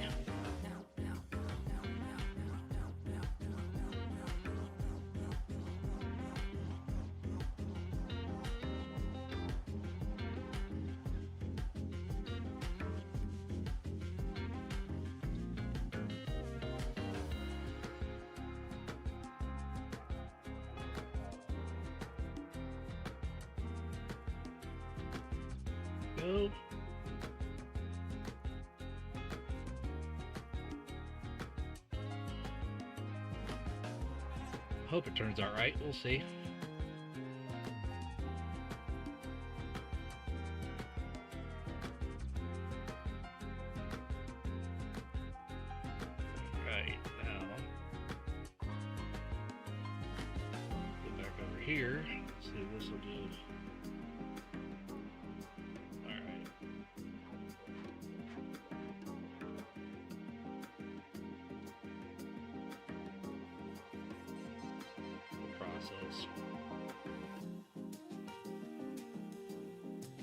Go. Hope it turns out right. We'll see. Right now, go back over here. See if this will do. Process.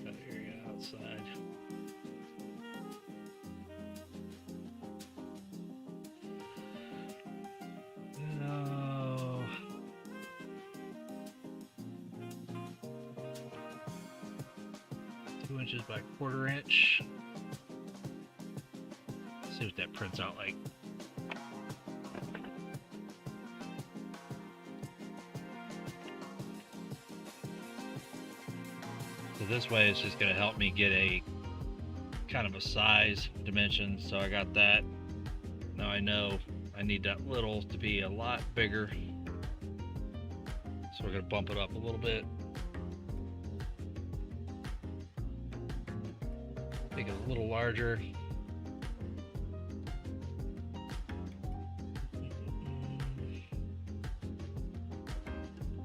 Cut area outside. No. 2 inches by 1/4 inch. See what that prints out like. this way it's just going to help me get a kind of a size dimension. So I got that. Now I know I need that little to be a lot bigger. So we're going to bump it up a little bit. Make it a little larger.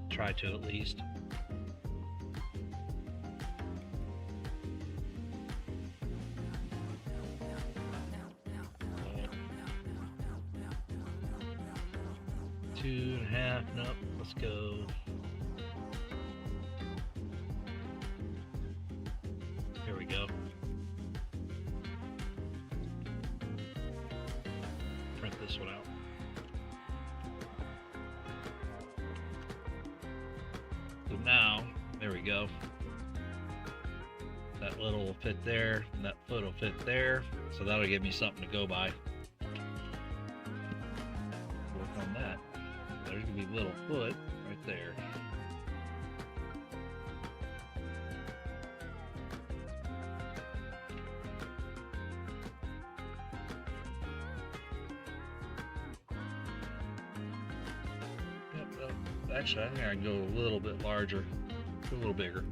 Try to at least. Two and a half. Nope. Let's go. Here we go. Print this one out. So now, there we go. That little will fit there, and that foot will fit there. So that'll give me something to go by. Work on that. There's gonna be a little foot right there. Actually, I think I can go a little bit larger, a little bigger.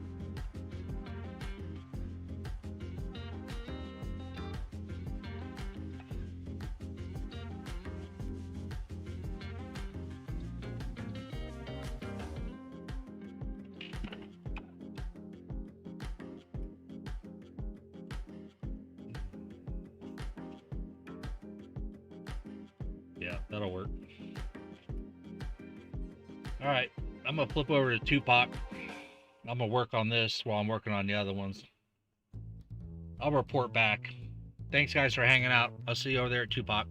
Yeah, that'll work. All right, I'm gonna flip over to Tupac. I'm gonna work on this while I'm working on the other ones. I'll report back. Thanks guys for hanging out. I'll see you over there at Tupac.